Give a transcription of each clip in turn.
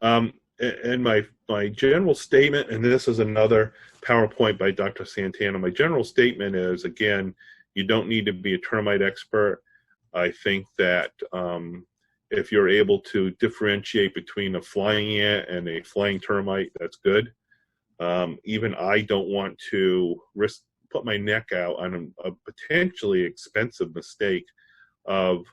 And my general statement, and this is another PowerPoint by Dr. Santana, my general statement is, again, you don't need to be a termite expert. I think that if you're able to differentiate between a flying ant and a flying termite, that's good. Even I don't want to put my neck out on a potentially expensive mistake of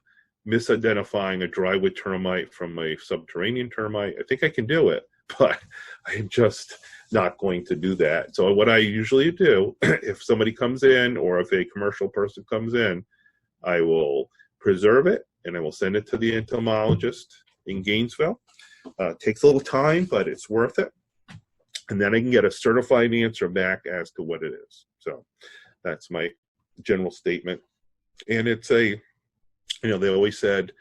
misidentifying a drywood termite from a subterranean termite. I think I can do it, but I'm just not going to do that. So what I usually do, if somebody comes in or if a commercial person comes in, I will preserve it and I will send it to the entomologist in Gainesville. Takes a little time, but it's worth it. And then I can get a certified answer back as to what it is. So that's my general statement. And it's a, they always said,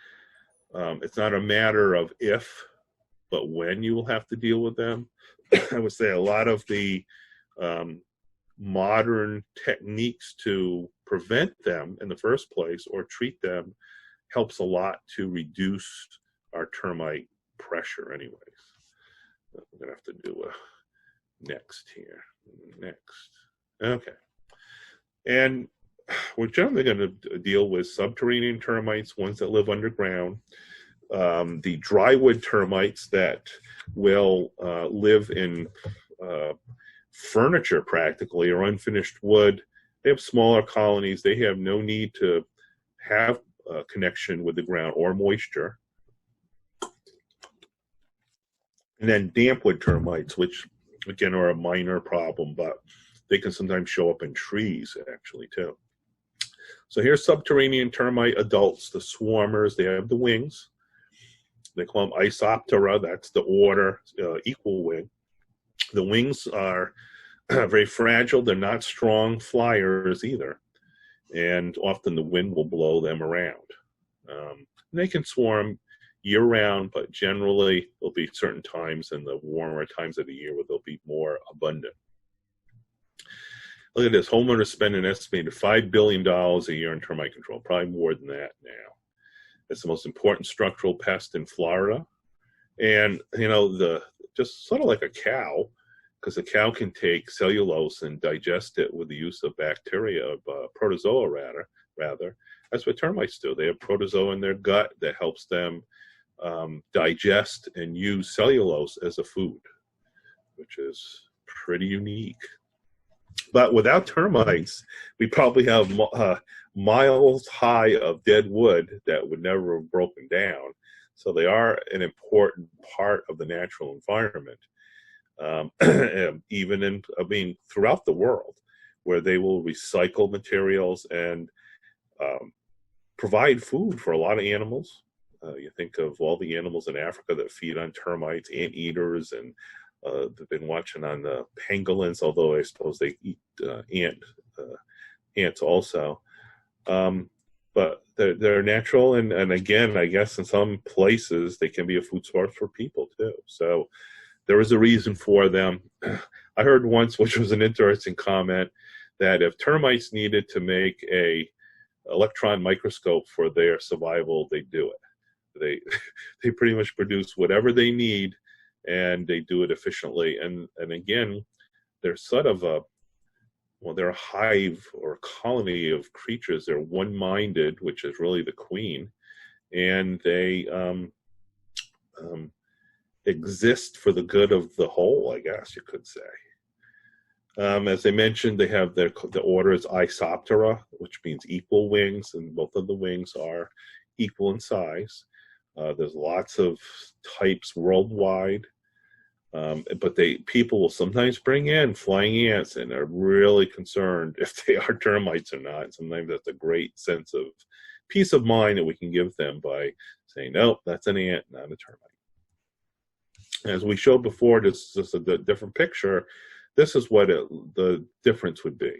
it's not a matter of if, but when you will have to deal with them. I would say a lot of the modern techniques to prevent them in the first place or treat them helps a lot to reduce our termite pressure anyways. I'm going to have to do a next here. Next. Okay. And we're generally going to deal with subterranean termites, ones that live underground, the drywood termites that will live in furniture practically or unfinished wood. They have smaller colonies. They have no need to have a connection with the ground or moisture. And then dampwood termites, which again are a minor problem, but they can sometimes show up in trees actually too. So here's subterranean termite adults, the swarmers. They have the wings. They call them Isoptera. That's the order, equal wing. The wings are very fragile. They're not strong flyers either. And often the wind will blow them around. They can swarm year-round, but generally there'll be certain times in the warmer times of the year where they'll be more abundant. Look at this. Homeowners spend an estimated $5 billion a year on termite control, probably more than that now. It's the most important structural pest in Florida. And, just sort of like a cow, because a cow can take cellulose and digest it with the use of bacteria, protozoa rather. That's what termites do. They have protozoa in their gut that helps them digest and use cellulose as a food, which is pretty unique. But without termites, we probably have miles high of dead wood that would never have broken down. So they are an important part of the natural environment, even throughout the world, where they will recycle materials and provide food for a lot of animals. You think of all the animals in Africa that feed on termites, anteaters, and they've been watching on the pangolins, although I suppose they eat ants also. But they're natural, and again, I guess in some places they can be a food source for people too. So there is a reason for them. I heard once, which was an interesting comment, that if termites needed to make a electron microscope for their survival, they do it. They pretty much produce whatever they need, and they do it efficiently. And again, they're sort of they're a hive or a colony of creatures. They're one-minded, which is really the queen, and they exist for the good of the whole, I guess you could say. As I mentioned, they have the order is Isoptera, which means equal wings, and both of the wings are equal in size. There's lots of types worldwide. But people will sometimes bring in flying ants and are really concerned if they are termites or not. Sometimes that's a great sense of peace of mind that we can give them by saying, no, that's an ant, not a termite. As we showed before, this is a different picture. This is what the difference would be.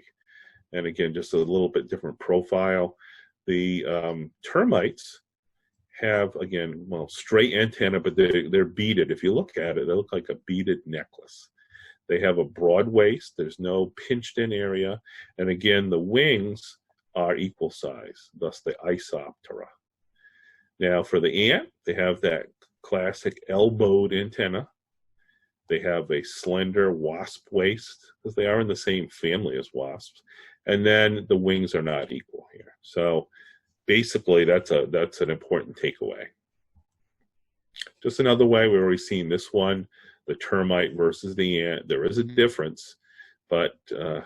And again, just a little bit different profile. The termites have, again, straight antenna, but they're beaded. If you look at it, they look like a beaded necklace. They have a broad waist. There's no pinched in area. And again, the wings are equal size, thus the Isoptera. Now for the ant, they have that classic elbowed antenna. They have a slender wasp waist, because they are in the same family as wasps. And then the wings are not equal here. So basically, that's an important takeaway. Just another way, we've already seen this one, the termite versus the ant. There is a difference, but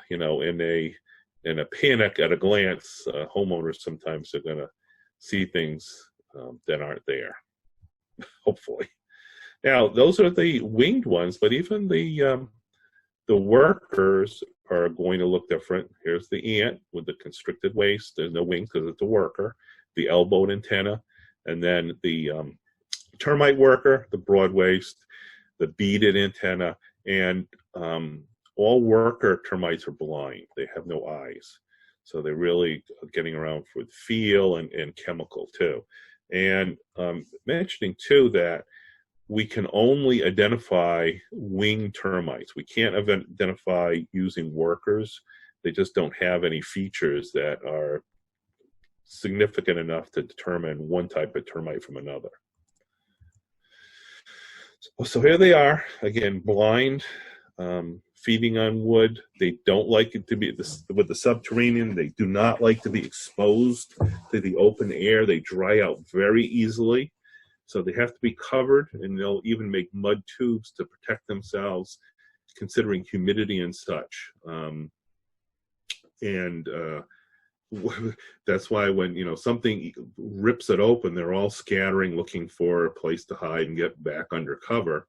you know, in a panic at a glance, homeowners sometimes are going to see things that aren't there. Hopefully. Now, those are the winged ones, but even the workers are going to look different. Here's the ant with the constricted waist. There's no wings because it's a worker. The elbowed antenna, and then the termite worker, the broad waist, the beaded antenna, and all worker termites are blind. They have no eyes. So they're really getting around with feel and chemical too. And mentioning too that we can only identify winged termites. We can't identify using workers. They just don't have any features that are significant enough to determine one type of termite from another. So here they are, again, blind, feeding on wood. They don't like it to be, with the subterranean, they do not like to be exposed to the open air. They dry out very easily. So they have to be covered, and they'll even make mud tubes to protect themselves, considering humidity and such. That's why when, you know, something rips it open, they're all scattering, looking for a place to hide and get back under cover.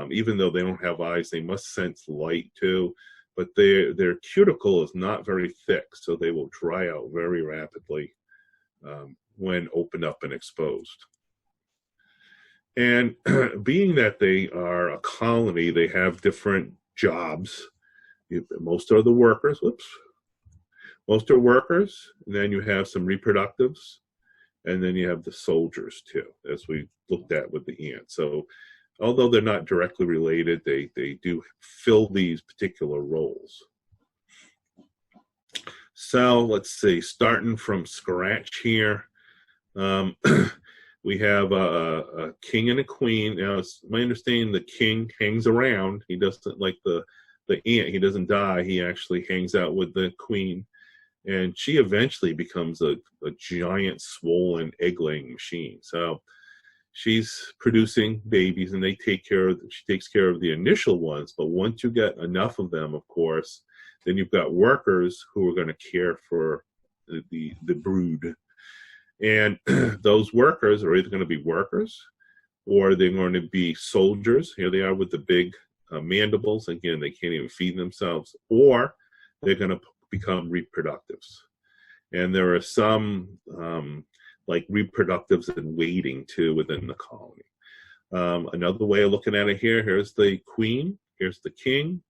Even though they don't have eyes, they must sense light too. But their cuticle is not very thick, so they will dry out very rapidly when opened up and exposed. And being that they are a colony, they have different jobs. Most are the workers. Whoops. Most are workers, and then you have some reproductives, and then you have the soldiers too, as we looked at with the ant. So although they're not directly related, they do fill these particular roles. So let's see, starting from scratch here. We have a king and a queen. Now, it's my understanding the king hangs around. He doesn't, like the ant, he doesn't die. He actually hangs out with the queen. And she eventually becomes a giant, swollen, egg-laying machine. So she's producing babies, and she takes care of the initial ones. But once you get enough of them, of course, then you've got workers who are going to care for the brood. And those workers are either going to be workers, or they're going to be soldiers. Here they are with the big mandibles. Again, they can't even feed themselves. Or they're going to become reproductives. And there are some like reproductives in waiting too within the colony. Another way of looking at it here's the queen, here's the king.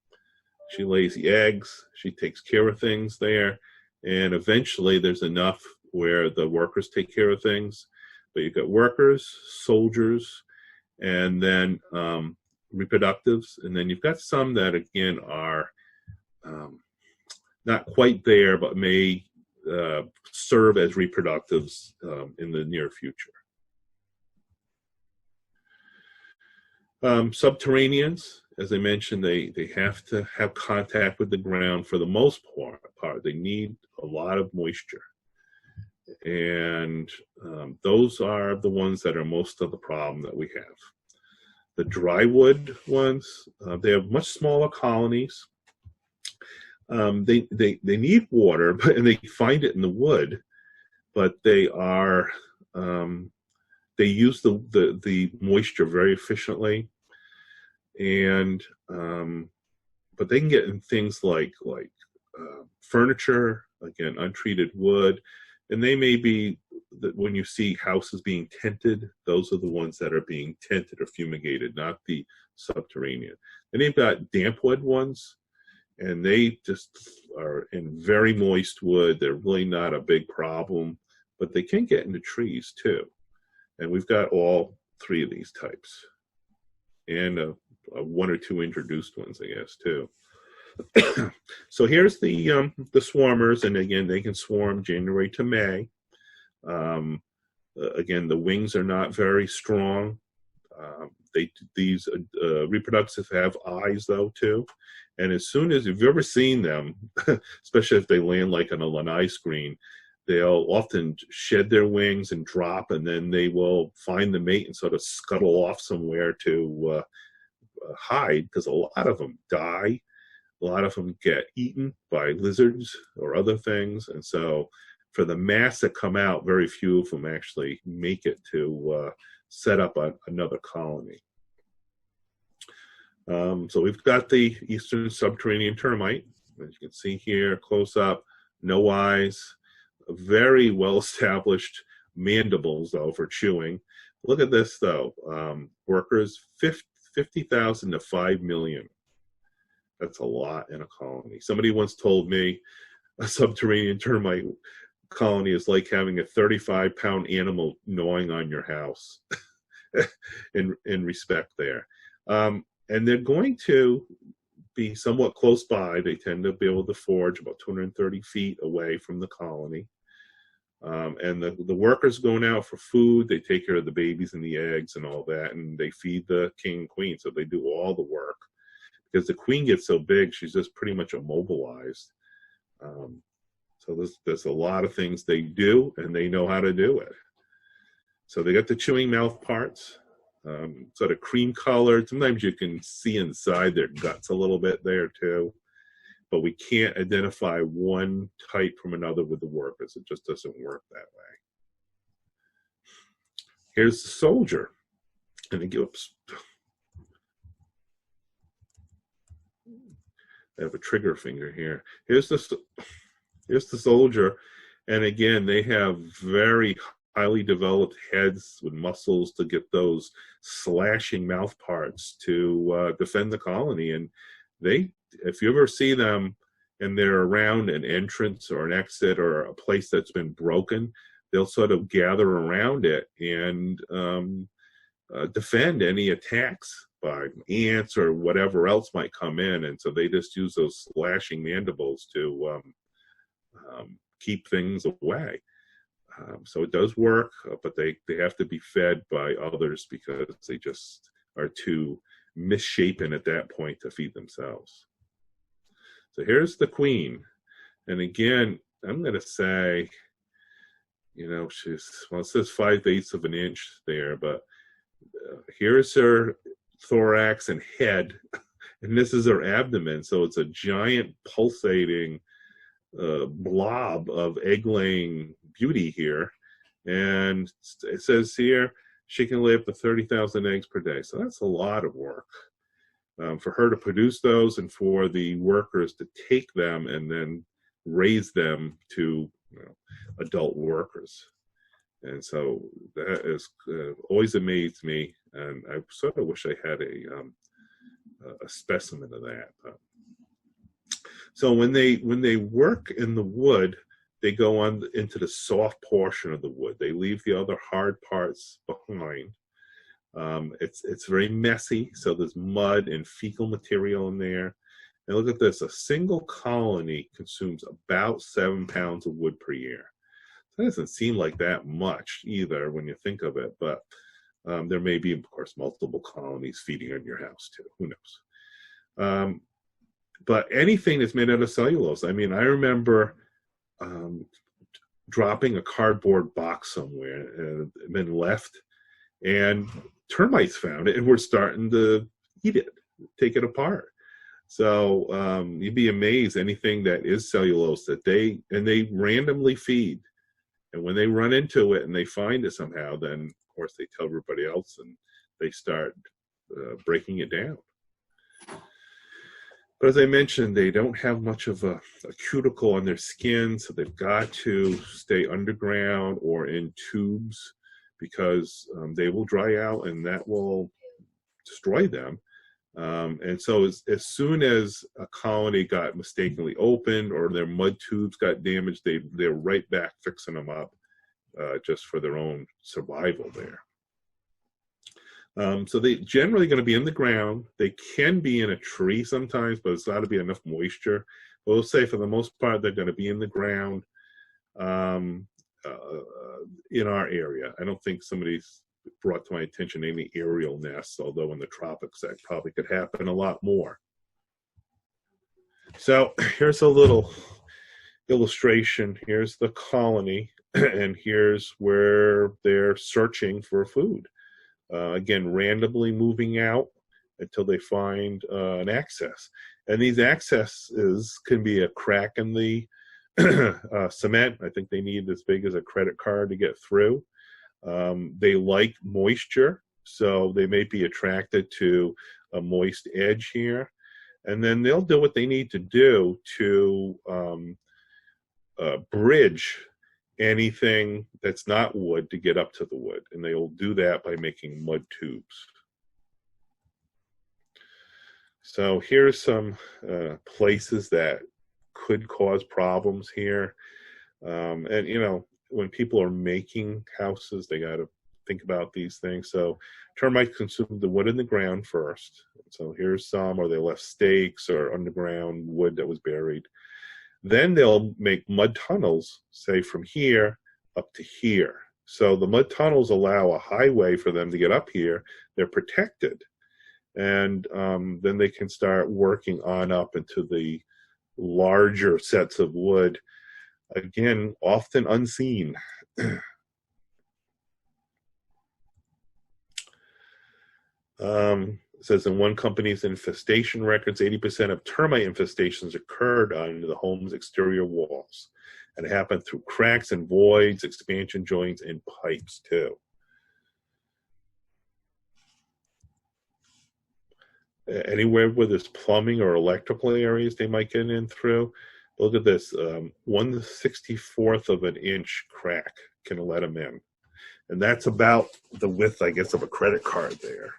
She lays the eggs, she takes care of things there, and eventually there's enough where the workers take care of things. But you've got workers, soldiers, and then reproductives, and then you've got some that again are not quite there, but may serve as reproductives in the near future. Subterraneans, as I mentioned, they have to have contact with the ground for the most part. They need a lot of moisture. And those are the ones that are most of the problem that we have. The drywood ones, they have much smaller colonies. They need water, and they find it in the wood, but they are they use the moisture very efficiently, and but they can get in things like furniture, again, untreated wood, and they may be when you see houses being tented, those are the ones that are being tented or fumigated, not the subterranean. And they've got damp wood ones. And they just are in very moist wood. They're really not a big problem, but they can get into trees too. And we've got all three of these types, and one or two introduced ones, I guess, too. So here's the swarmers, and again, they can swarm January to May. Again, the wings are not very strong. These reproductives have eyes though too, and as soon as you've ever seen them, especially if they land like on a lanai screen, they'll often shed their wings and drop, and then they will find the mate and sort of scuttle off somewhere to hide, because a lot of them die. A lot of them get eaten by lizards or other things, and so for the mass that come out, very few of them actually make it to set up another colony. So we've got the eastern subterranean termite, as you can see here, close up, no eyes, very well established mandibles though for chewing. Look at this though, workers 50,000 to 5 million. That's a lot in a colony. Somebody once told me a subterranean termite colony is like having a 35-pound animal gnawing on your house. in respect there. And they're going to be somewhat close by. They tend to be able to forage about 230 feet away from the colony. And the workers going out for food, they take care of the babies and the eggs and all that, and they feed the king and queen, so they do all the work. Because the queen gets so big, she's just pretty much immobilized. So there's a lot of things they do, and they know how to do it. So they got the chewing mouth parts, sort of cream colored. Sometimes you can see inside their guts a little bit there too, but we can't identify one type from another with the workers. It just doesn't work that way. Here's the soldier, and it gives. I have a trigger finger here. Here's the soldier, and again, they have very highly developed heads with muscles to get those slashing mouth parts to defend the colony. And if you ever see them and they're around an entrance or an exit or a place that's been broken, they'll sort of gather around it and defend any attacks by ants or whatever else might come in. And so they just use those slashing mandibles to keep things away. So it does work, but they have to be fed by others because they just are too misshapen at that point to feed themselves. So here's the queen. And again, I'm going to say, you know, it says 5/8 of an inch there, but here's her thorax and head, and this is her abdomen. So it's a giant pulsating blob of egg-laying beauty here. And it says here she can lay up to 30,000 eggs per day. So that's a lot of work for her to produce those and for the workers to take them and then raise them to, you know, adult workers. And so that is always amazed me, and I sort of wish I had a specimen of that. So when they work in the wood, they go on into the soft portion of the wood. They leave the other hard parts behind. It's very messy, so there's mud and fecal material in there. And look at this, a single colony consumes about 7 pounds of wood per year. That doesn't seem like that much either when you think of it, but there may be, of course, multiple colonies feeding on your house too. Who knows? But anything that's made out of cellulose. I mean, I remember dropping a cardboard box somewhere and then left, and termites found it and were starting to eat it, take it apart. So you'd be amazed, anything that is cellulose that they randomly feed. And when they run into it and they find it somehow, then of course they tell everybody else and they start breaking it down. But as I mentioned, they don't have much of a cuticle on their skin, so they've got to stay underground or in tubes because they will dry out and that will destroy them. And so as soon as a colony got mistakenly opened or their mud tubes got damaged, they're right back fixing them up just for their own survival there. So they generally going to be in the ground. They can be in a tree sometimes, but it's got to be enough moisture. But we'll say for the most part, they're going to be in the ground in our area. I don't think somebody's brought to my attention any aerial nests, although in the tropics that probably could happen a lot more. So here's a little illustration. Here's the colony, and here's where they're searching for food. Again, randomly moving out until they find an access. And these accesses can be a crack in the cement. I think they need as big as a credit card to get through. They like moisture, so they may be attracted to a moist edge here. And then they'll do what they need to do to bridge anything that's not wood to get up to the wood. And they will do that by making mud tubes. So here's some places that could cause problems here. And, you know, when people are making houses, they got to think about these things. So termites consume the wood in the ground first. So here's some, or they left stakes or underground wood that was buried. Then they'll make mud tunnels, say from here up to here. So the mud tunnels allow a highway for them to get up here. They're protected. And then they can start working on up into the larger sets of wood, again, often unseen. It says in one company's infestation records, 80% of termite infestations occurred on the home's exterior walls. And it happened through cracks and voids, expansion joints, and pipes too. Anywhere where there's plumbing or electrical areas they might get in through. Look at this, 1/64th of an inch crack can let them in. And that's about the width, I guess, of a credit card there.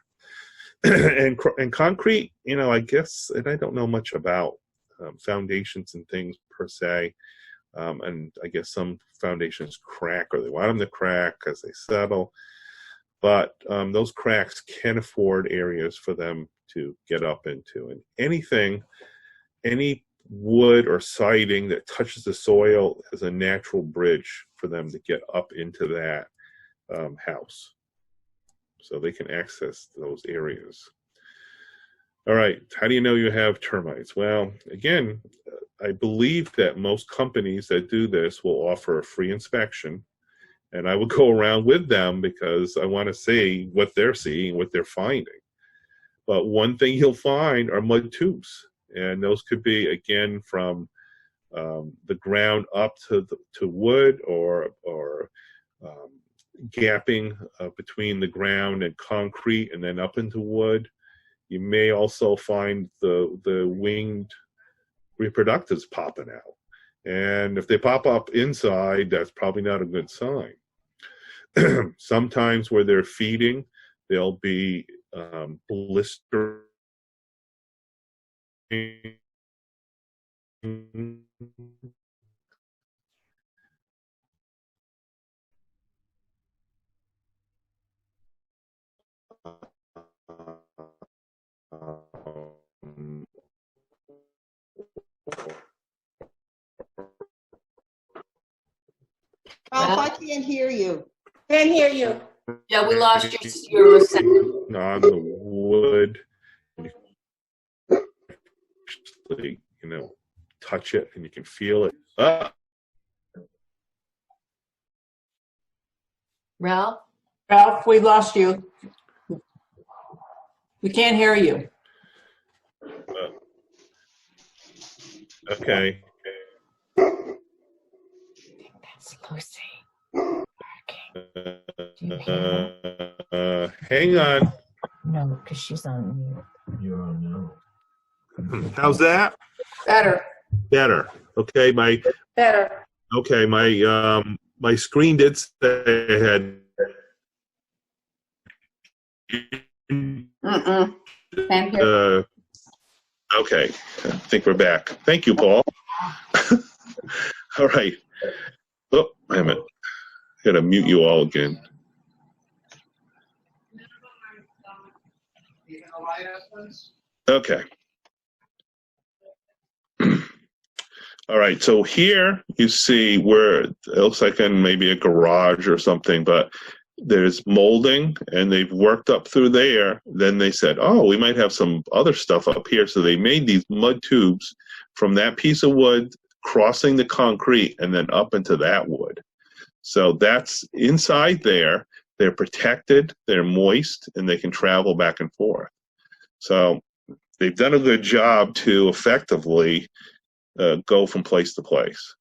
And concrete, you know, I guess, and I don't know much about foundations and things per se. And I guess some foundations crack, or they want them to crack as they settle. But those cracks can afford areas for them to get up into. And any wood or siding that touches the soil is a natural bridge for them to get up into that house. So they can access those areas. All right, how do you know you have termites? Well, again, I believe that most companies that do this will offer a free inspection. And I will go around with them because I want to see what they're seeing, what they're finding. But one thing you'll find are mud tubes. And those could be, again, from the ground up to wood, or gapping between the ground and concrete and then up into wood. You may also find the winged reproductives popping out. And if they pop up inside, that's probably not a good sign. Sometimes where they're feeding, there'll be blistering. Ralph, I can't hear you. Can't hear you. Yeah, we lost your sound. On the wood, you know, touch it and you can feel it. Ralph? Ralph, we lost you. We can't hear you. Okay. That's Lucy. Hang on. No, because she's on mute. You're on mute. How's that? Better. Better. Okay, Better. okay, my screen did say I had. Can't hear. Okay, I think we're back. Thank you, Paul. All right. Oh, wait a minute. I gotta mute you all again. Okay. All right, so here you see where it looks like in maybe a garage or something, but there's molding, and they've worked up through there. Then they said, oh, we might have some other stuff up here. So they made these mud tubes from that piece of wood, crossing the concrete, and then up into that wood. So that's inside there. They're protected, they're moist, and they can travel back and forth. So they've done a good job to effectively go from place to place.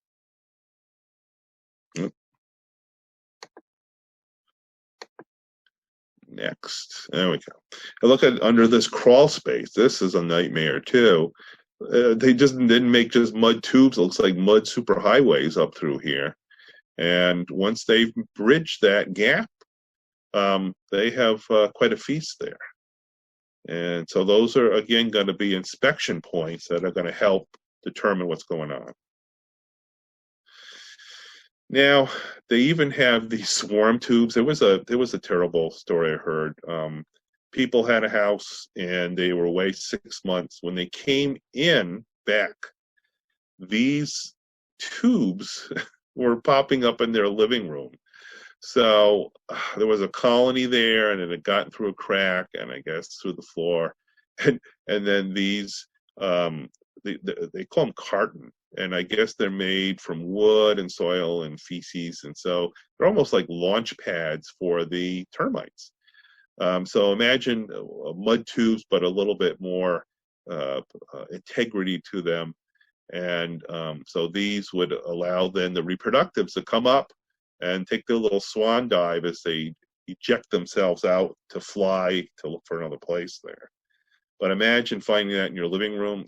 Next, there we go. And look at under this crawl space. This is a nightmare too. They just didn't make just mud tubes. It looks like mud superhighways up through here. And once they've bridged that gap, they have quite a feast there. And so those are, again, going to be inspection points that are going to help determine what's going on. Now, they even have these swarm tubes. There was a terrible story I heard. People had a house and they were away 6 months. When they came in back, these tubes were popping up in their living room. So there was a colony there, and it had gotten through a crack, and I guess through the floor. And then these, they call them carton, and I guess they're made from wood and soil and feces, and so they're almost like launch pads for the termites. So imagine mud tubes, but a little bit more integrity to them. And so these would allow then the reproductives to come up and take their little swan dive as they eject themselves out to fly to look for another place there. But imagine finding that in your living room.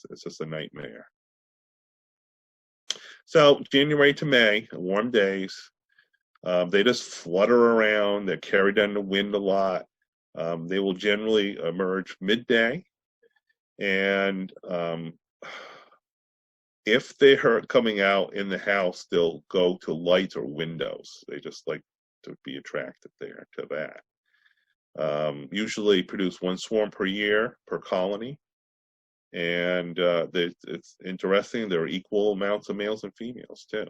It's just a nightmare. So January to May, warm days, they just flutter around. They're carried on the wind a lot. They will generally emerge midday. And if they are coming out in the house, they'll go to lights or windows. They just like to be attracted there to that. Usually produce one swarm per year per colony. And it's interesting, there are equal amounts of males and females too.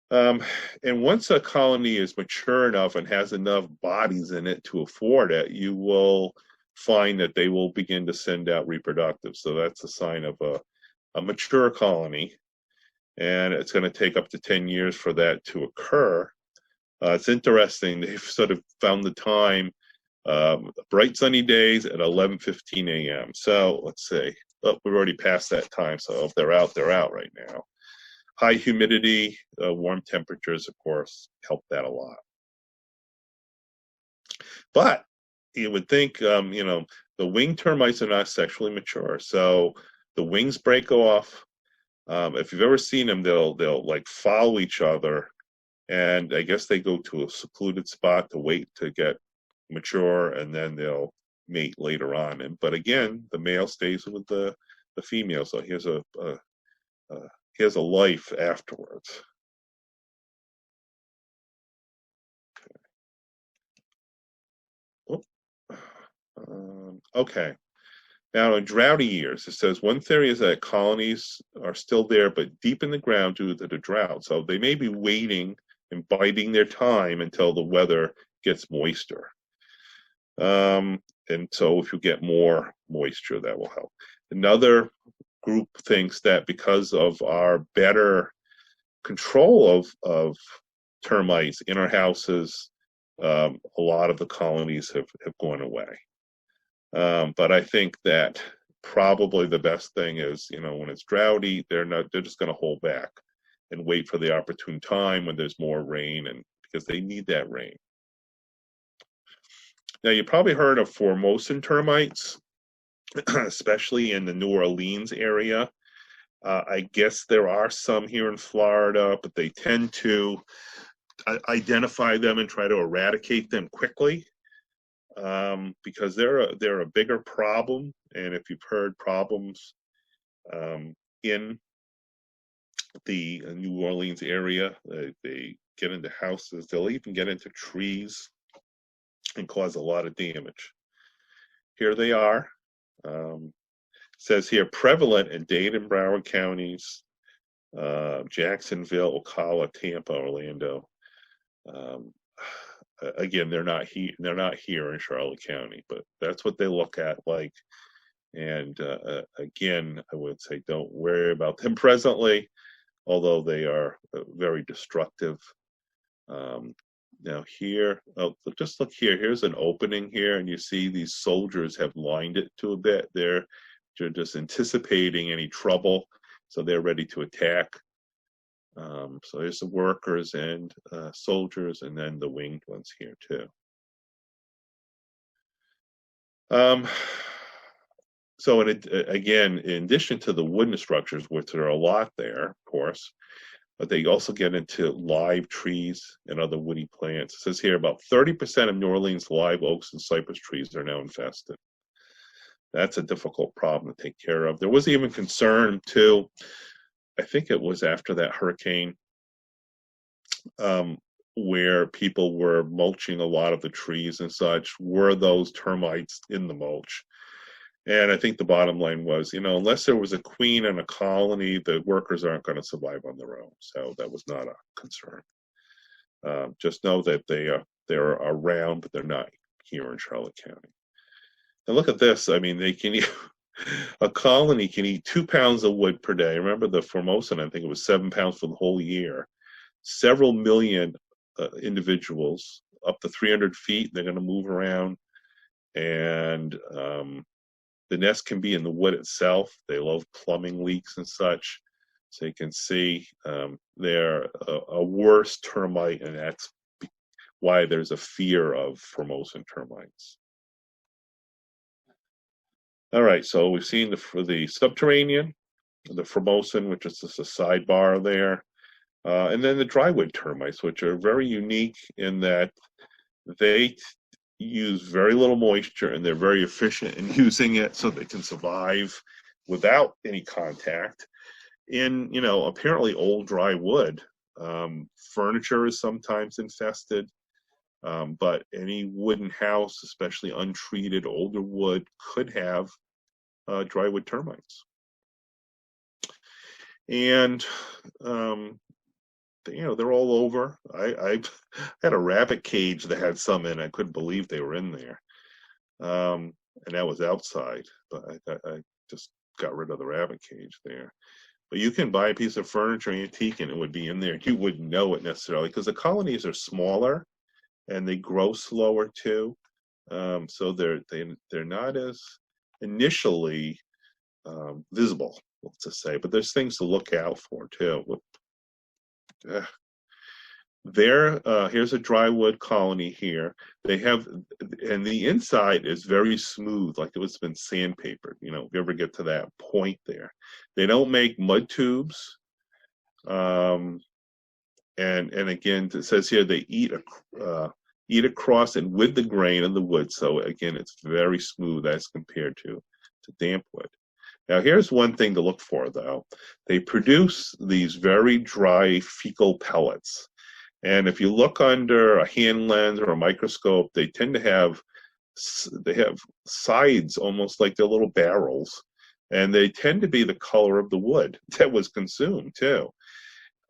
And once a colony is mature enough and has enough bodies in it to afford it, you will find that they will begin to send out reproductives. So that's a sign of a mature colony. And it's going to take up to 10 years for that to occur. It's interesting, they've sort of found the time, bright sunny days at 11:15 a.m. So let's see, we've already passed that time. So if they're out right now. High humidity, warm temperatures, of course, help that a lot. But you would think, the winged termites are not sexually mature. So the wings break off. If you've ever seen them, they'll like follow each other. And I guess they go to a secluded spot to wait to get mature, and then they'll mate later on. But again, the male stays with the female. So here's a life afterwards. Okay. Now, in droughty years, it says one theory is that colonies are still there, but deep in the ground due to the drought. So they may be waiting and biding their time until the weather gets moister. And so if you get more moisture, that will help. Another group thinks that because of our better control of termites in our houses, a lot of the colonies have gone away. But I think that probably the best thing is, when it's droughty, they're just going to hold back and wait for the opportune time when there's more rain, and because they need that rain. Now, you probably heard of Formosan termites, especially in the New Orleans area. I guess there are some here in Florida, but they tend to identify them and try to eradicate them quickly, because they're a bigger problem. And if you've heard problems in the New Orleans area, they get into houses. They'll even get into trees and cause a lot of damage. Here they are. Says here, prevalent in Dade and Broward counties. Jacksonville, Ocala, Tampa, Orlando. Again, they're not here in Charlotte County, but that's what they look at like. And again, I would say don't worry about them presently, although they are very destructive. Now here, just look here. Here's an opening here, and you see these soldiers have lined it to a bit. They're just anticipating any trouble, so they're ready to attack. So there's the workers and soldiers, and then the winged ones here too. So again, in addition to the wooden structures, which there are a lot there, of course, but they also get into live trees and other woody plants. It says here about 30% of New Orleans live oaks and cypress trees are now infested. That's a difficult problem to take care of. There was even concern too, I think it was after that hurricane, where people were mulching a lot of the trees and such. Were those termites in the mulch? And I think the bottom line was, unless there was a queen and a colony, the workers aren't going to survive on their own. So that was not a concern. Just know that they're around, but they're not here in Charlotte County. And look at this. I mean, they can a colony can eat 2 pounds of wood per day. Remember the Formosan, I think it was 7 pounds for the whole year. Several million individuals, up to 300 feet, they're going to move around. And the nest can be in the wood itself. They love plumbing leaks and such. So you can see they're a worse termite, and that's why there's a fear of Formosan termites. All right, so we've seen the subterranean, the Formosan, which is just a sidebar there, and then the drywood termites, which are very unique in that they use very little moisture and they're very efficient in using it, so they can survive without any contact. In apparently old dry wood, furniture is sometimes infested, but any wooden house, especially untreated older wood, could have drywood termites. And they're all over. I had a rabbit cage that had some in. I couldn't believe they were in there, and that was outside. But I just got rid of the rabbit cage there. But you can buy a piece of furniture, antique, and it would be in there. You wouldn't know it necessarily because the colonies are smaller and they grow slower too. So they're not as initially visible, let's just say. But there's things to look out for too. Here's a drywood colony here. They have, and the inside is very smooth, like it's been sandpapered. If you ever get to that point there, they don't make mud tubes. And again, it says here they eat across and with the grain of the wood. So again, it's very smooth as compared to damp wood. Now, here's one thing to look for, though. They produce these very dry fecal pellets. And if you look under a hand lens or a microscope, they tend to have sides almost like they're little barrels. And they tend to be the color of the wood that was consumed, too.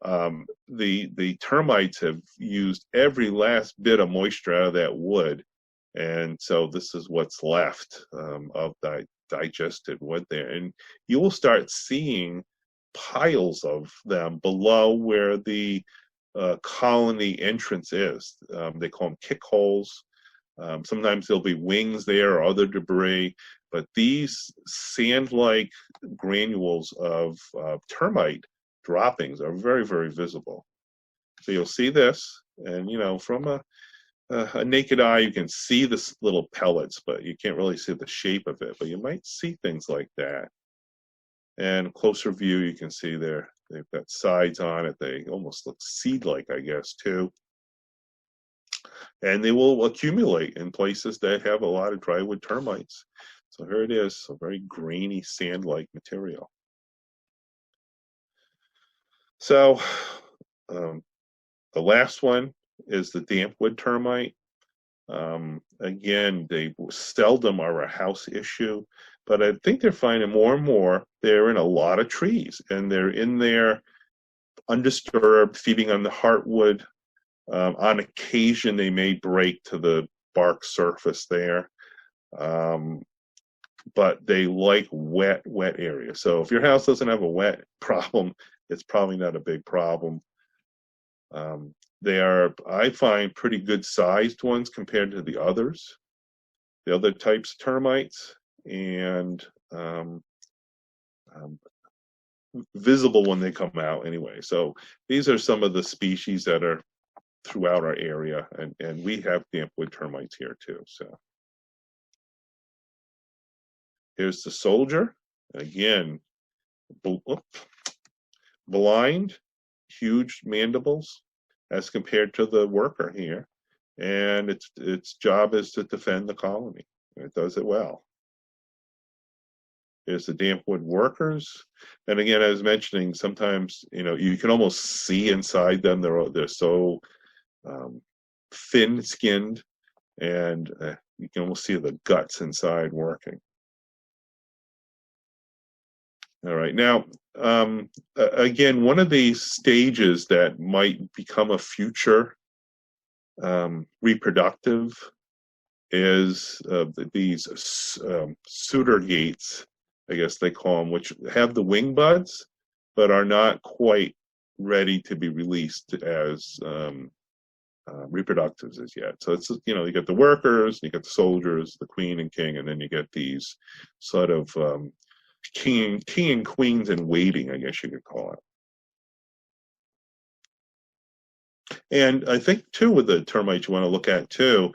The termites have used every last bit of moisture out of that wood. And so this is what's left of that digested wood there, and you will start seeing piles of them below where the colony entrance is. They call them kick holes. Sometimes there'll be wings there or other debris, but these sand-like granules of termite droppings are very, very visible. So you'll see this, and from a naked eye, you can see the little pellets, but you can't really see the shape of it. But you might see things like that. And closer view, you can see they've got sides on it. They almost look seed-like, I guess, too. And they will accumulate in places that have a lot of drywood termites. So here it is, a very grainy, sand-like material. So the last one is the dampwood termite. Again, they seldom are a house issue, but I think they're finding more and more they're in a lot of trees, and they're in there undisturbed, feeding on the heartwood. On occasion, they may break to the bark surface there. But they like wet areas. So if your house doesn't have a wet problem, it's probably not a big problem. They are, I find, pretty good sized ones compared to the others, the other types of termites, and visible when they come out anyway. So these are some of the species that are throughout our area, and we have dampwood termites here too. So here's the soldier. Again, blind, huge mandibles as compared to the worker here. And its job is to defend the colony. And it does it well. Here's the dampwood workers. And again, I was mentioning, sometimes, you can almost see inside them. They're so thin-skinned, and you can almost see the guts inside working. All right. Now, again, one of these stages that might become a future reproductive is these suitor gates, I guess they call them, which have the wing buds, but are not quite ready to be released as reproductives as yet. So it's, you get the workers, you get the soldiers, the queen and king, and then you get these sort of king and queens in waiting, I guess you could call it. And I think too, with the termites, you want to look at too,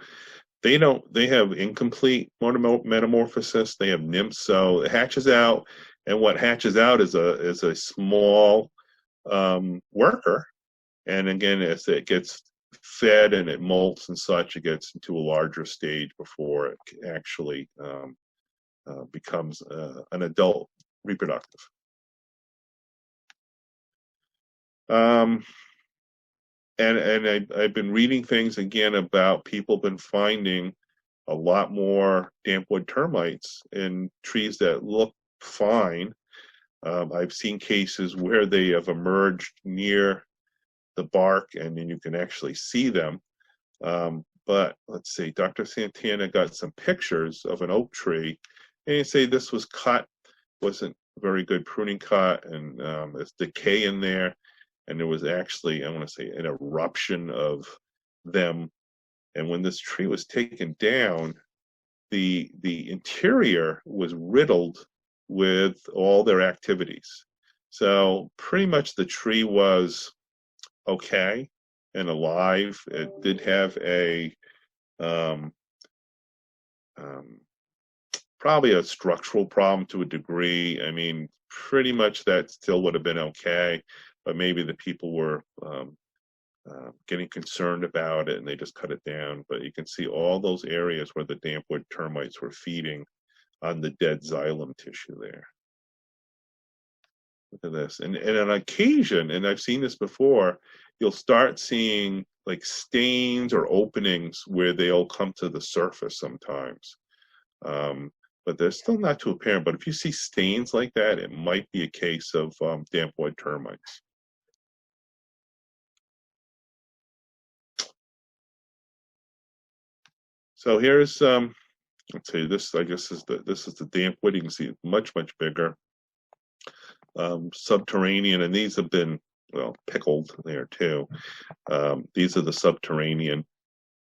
they have incomplete metamorphosis. They have nymphs, so it hatches out, and what hatches out is a small worker. And again, as it gets fed and it molts and such, it gets into a larger stage before it actually becomes an adult reproductive. And I've been reading things again about people been finding a lot more dampwood termites in trees that look fine. I've seen cases where they have emerged near the bark, and then you can actually see them. But let's see, Dr. Santana got some pictures of an oak tree, and you say this was cut, wasn't very good pruning cut, and there's decay in there, and there was actually, I want to say, an eruption of them. And when this tree was taken down, the interior was riddled with all their activities. So pretty much the tree was okay and alive. It did have a probably a structural problem to a degree. I mean, pretty much that still would have been okay, but maybe the people were getting concerned about it and they just cut it down. But you can see all those areas where the dampwood termites were feeding on the dead xylem tissue there. Look at this. And on occasion, and I've seen this before, you'll start seeing like stains or openings where they'll come to the surface sometimes. But they're still not too apparent. But if you see stains like that, it might be a case of dampwood termites. So here's let's see, this I guess is this is the dampwood. You can see it's much bigger. Subterranean, and these have been, well, pickled there too. These are the subterranean,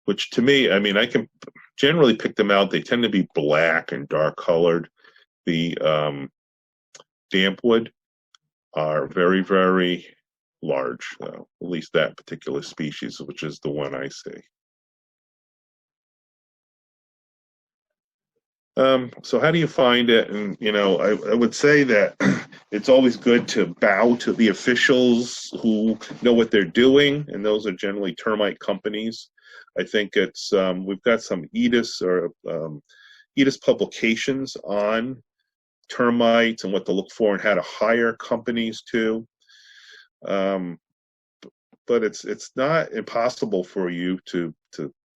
which to me, I mean, I can generally pick them out. They tend to be black and dark colored. The dampwood are very large, at least that particular species, which is the one I see. So how do you find it? And, I would say that it's always good to bow to the officials who know what they're doing, and those are generally termite companies. I think it's, we've got some EDIS or EDIS publications on termites and what to look for and how to hire companies too. But it's not impossible for you to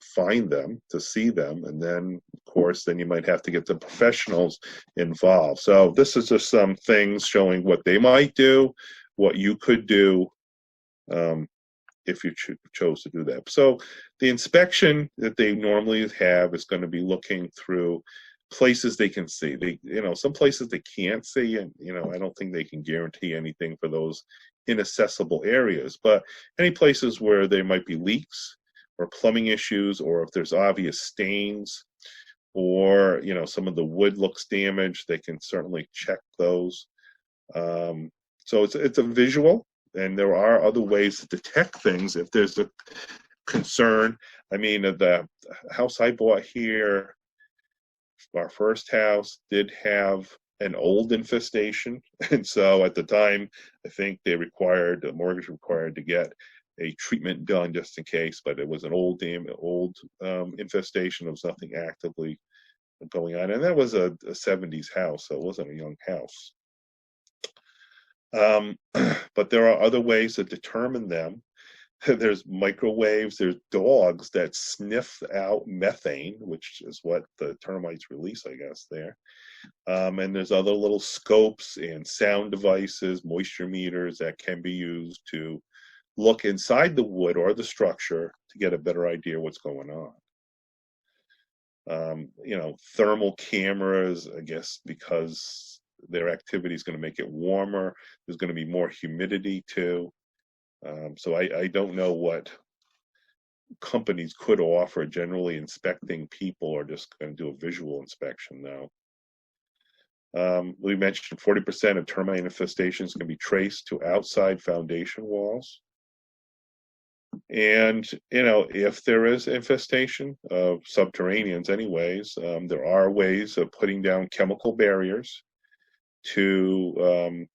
find them, to see them, and then of course then you might have to get the professionals involved. So this is just some things showing what they might do, what you could do if you chose to do that. So the inspection that they normally have is going to be looking through places they can see. They, some places they can't see, and I don't think they can guarantee anything for those inaccessible areas. But any places where there might be leaks or plumbing issues, or if there's obvious stains, or some of the wood looks damaged, they can certainly check those. So it's a visual, and there are other ways to detect things if there's a concern. I mean, the house I bought here, our first house, did have an old infestation, and so at the time, I think the mortgage required to get a treatment done just in case, but it was an old infestation. There was nothing actively going on, and that was a 70s house, so it wasn't a young house. But there are other ways to determine them. There's microwaves, there's dogs that sniff out methane, which is what the termites release, I guess, there. And there's other little scopes and sound devices, moisture meters that can be used to look inside the wood or the structure to get a better idea what's going on. Thermal cameras, I guess, because their activity is going to make it warmer. There's going to be more humidity too. So I don't know what companies could offer. Generally, inspecting people are just going to do a visual inspection now. We mentioned 40% of termite infestations can be traced to outside foundation walls. And, if there is infestation of subterraneans anyways, there are ways of putting down chemical barriers to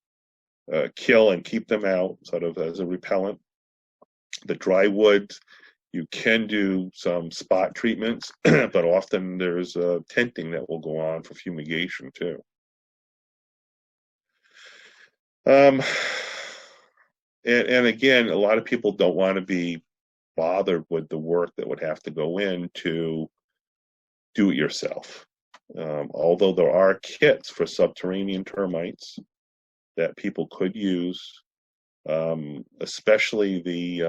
kill and keep them out, sort of as a repellent. The dry wood, you can do some spot treatments, but often there's tenting that will go on for fumigation too. And again, a lot of people don't want to be bothered with the work that would have to go in to do it yourself. Although there are kits for subterranean termites that people could use, especially the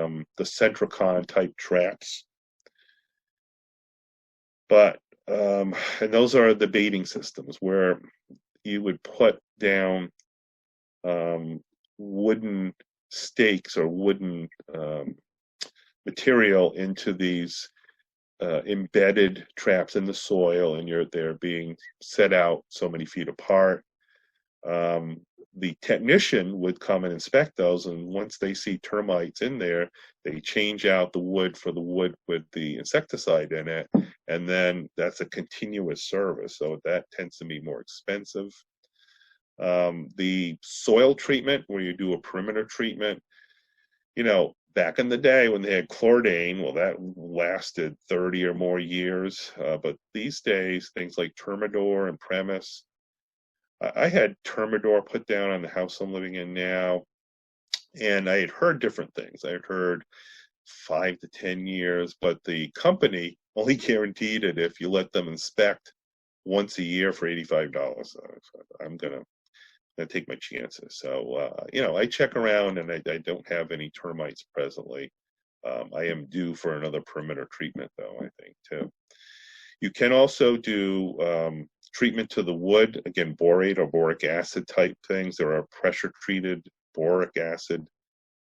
Centricon type traps. But and those are the baiting systems where you would put down wooden stakes or wooden material into these embedded traps in the soil, and they're being set out so many feet apart. The technician would come and inspect those, and once they see termites in there, they change out the wood for the wood with the insecticide in it, and then that's a continuous service, so that tends to be more expensive. The soil treatment, where you do a perimeter treatment, back in the day when they had chlordane, well, that lasted 30 or more years, but these days, things like Termidor and Premise. I had Termidor put down on the house I'm living in now, and I had heard different things. I had heard 5 to 10 years, but the company only guaranteed it if you let them inspect once a year for $85. So I'm gonna take my chances. So I check around, and I don't have any termites presently. I am due for another perimeter treatment, though, I think, too. You can also do treatment to the wood, again, borate or boric acid type things. There are pressure treated boric acid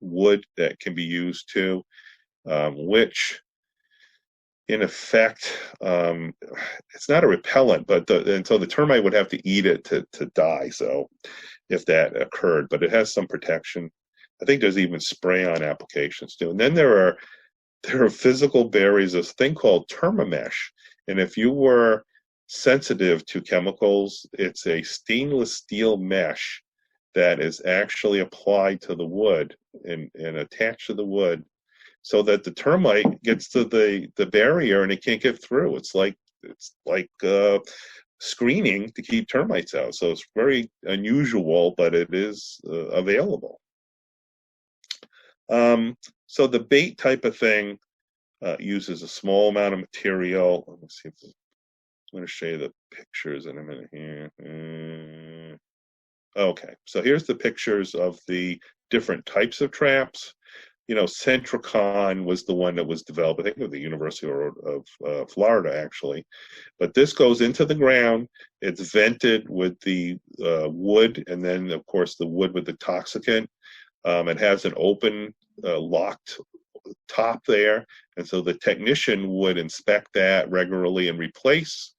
wood that can be used too, which in effect, it's not a repellent, but and so the termite would have to eat it to die. So if that occurred, but it has some protection. I think there's even spray-on applications too. And then there are physical barriers, this thing called Termimesh. And if you were sensitive to chemicals, it's a stainless steel mesh that is actually applied to the wood and attached to the wood, so that the termite gets to the barrier and it can't get through. It's like screening to keep termites out. So it's very unusual, but it is available. So the bait type of thing uses a small amount of material. Let me see if I'm going to show you the pictures in a minute here. Okay, so here's the pictures of the different types of traps. Centricon was the one that was developed, I think, at the University of Florida, actually. But this goes into the ground. It's vented with the wood, and then, of course, the wood with the toxicant. It has an open, locked top there, and so the technician would inspect that regularly and replace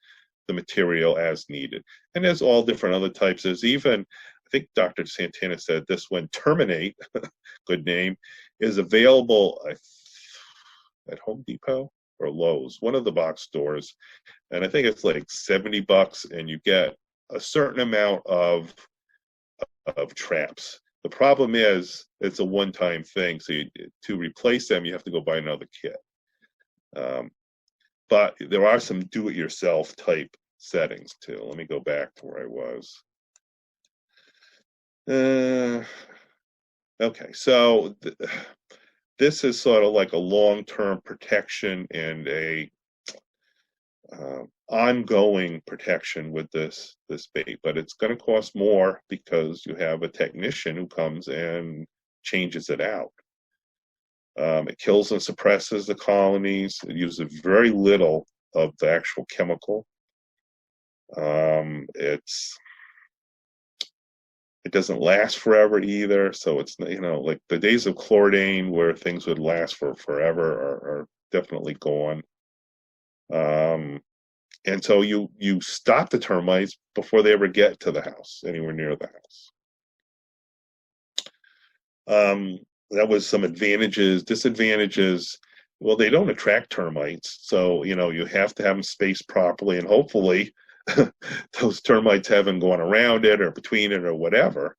the material as needed. And there's all different other types. There's even, I think Dr. Santana said this one, Terminate, good name, is available at Home Depot or Lowe's, one of the box stores. And I think it's like $70, and you get a certain amount of traps. The problem is it's a one-time thing, so to replace them, you have to go buy another kit. But there are some do-it-yourself type settings too. Let me go back to where I was. Okay, so this is sort of like a long-term protection and a ongoing protection with this bait, but it's going to cost more because you have a technician who comes and changes it out. It kills and suppresses the colonies. It uses very little of the actual chemical. It doesn't last forever either, so it's, like the days of chlordane where things would last for forever are definitely gone. And so you stop the termites before they ever get to the house, anywhere near the house. That was some advantages. Disadvantages, well, they don't attract termites, so you have to have them spaced properly, and hopefully those termites haven't gone around it or between it or whatever,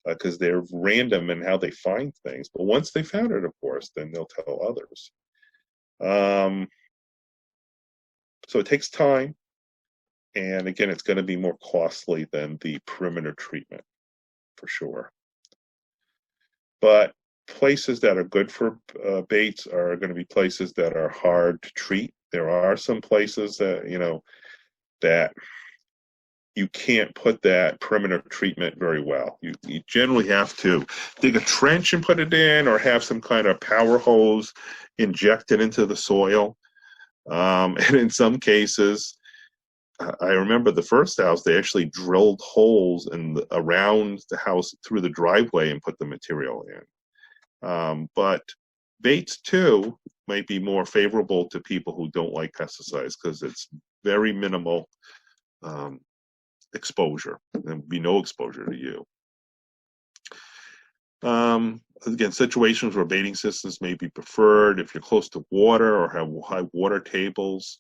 because they're random in how they find things. But once they found it, of course, then they'll tell others. So it takes time, and again, it's going to be more costly than the perimeter treatment, for sure. But places that are good for baits are going to be places that are hard to treat. There are some places that, that you can't put that perimeter treatment very well. You generally have to dig a trench and put it in, or have some kind of power hose injected into the soil. And in some cases, I remember the first house, they actually drilled holes around the house through the driveway and put the material in. But baits, too, might be more favorable to people who don't like pesticides because it's very minimal exposure. There would be no exposure to you. Again, situations where baiting systems may be preferred if you're close to water or have high water tables.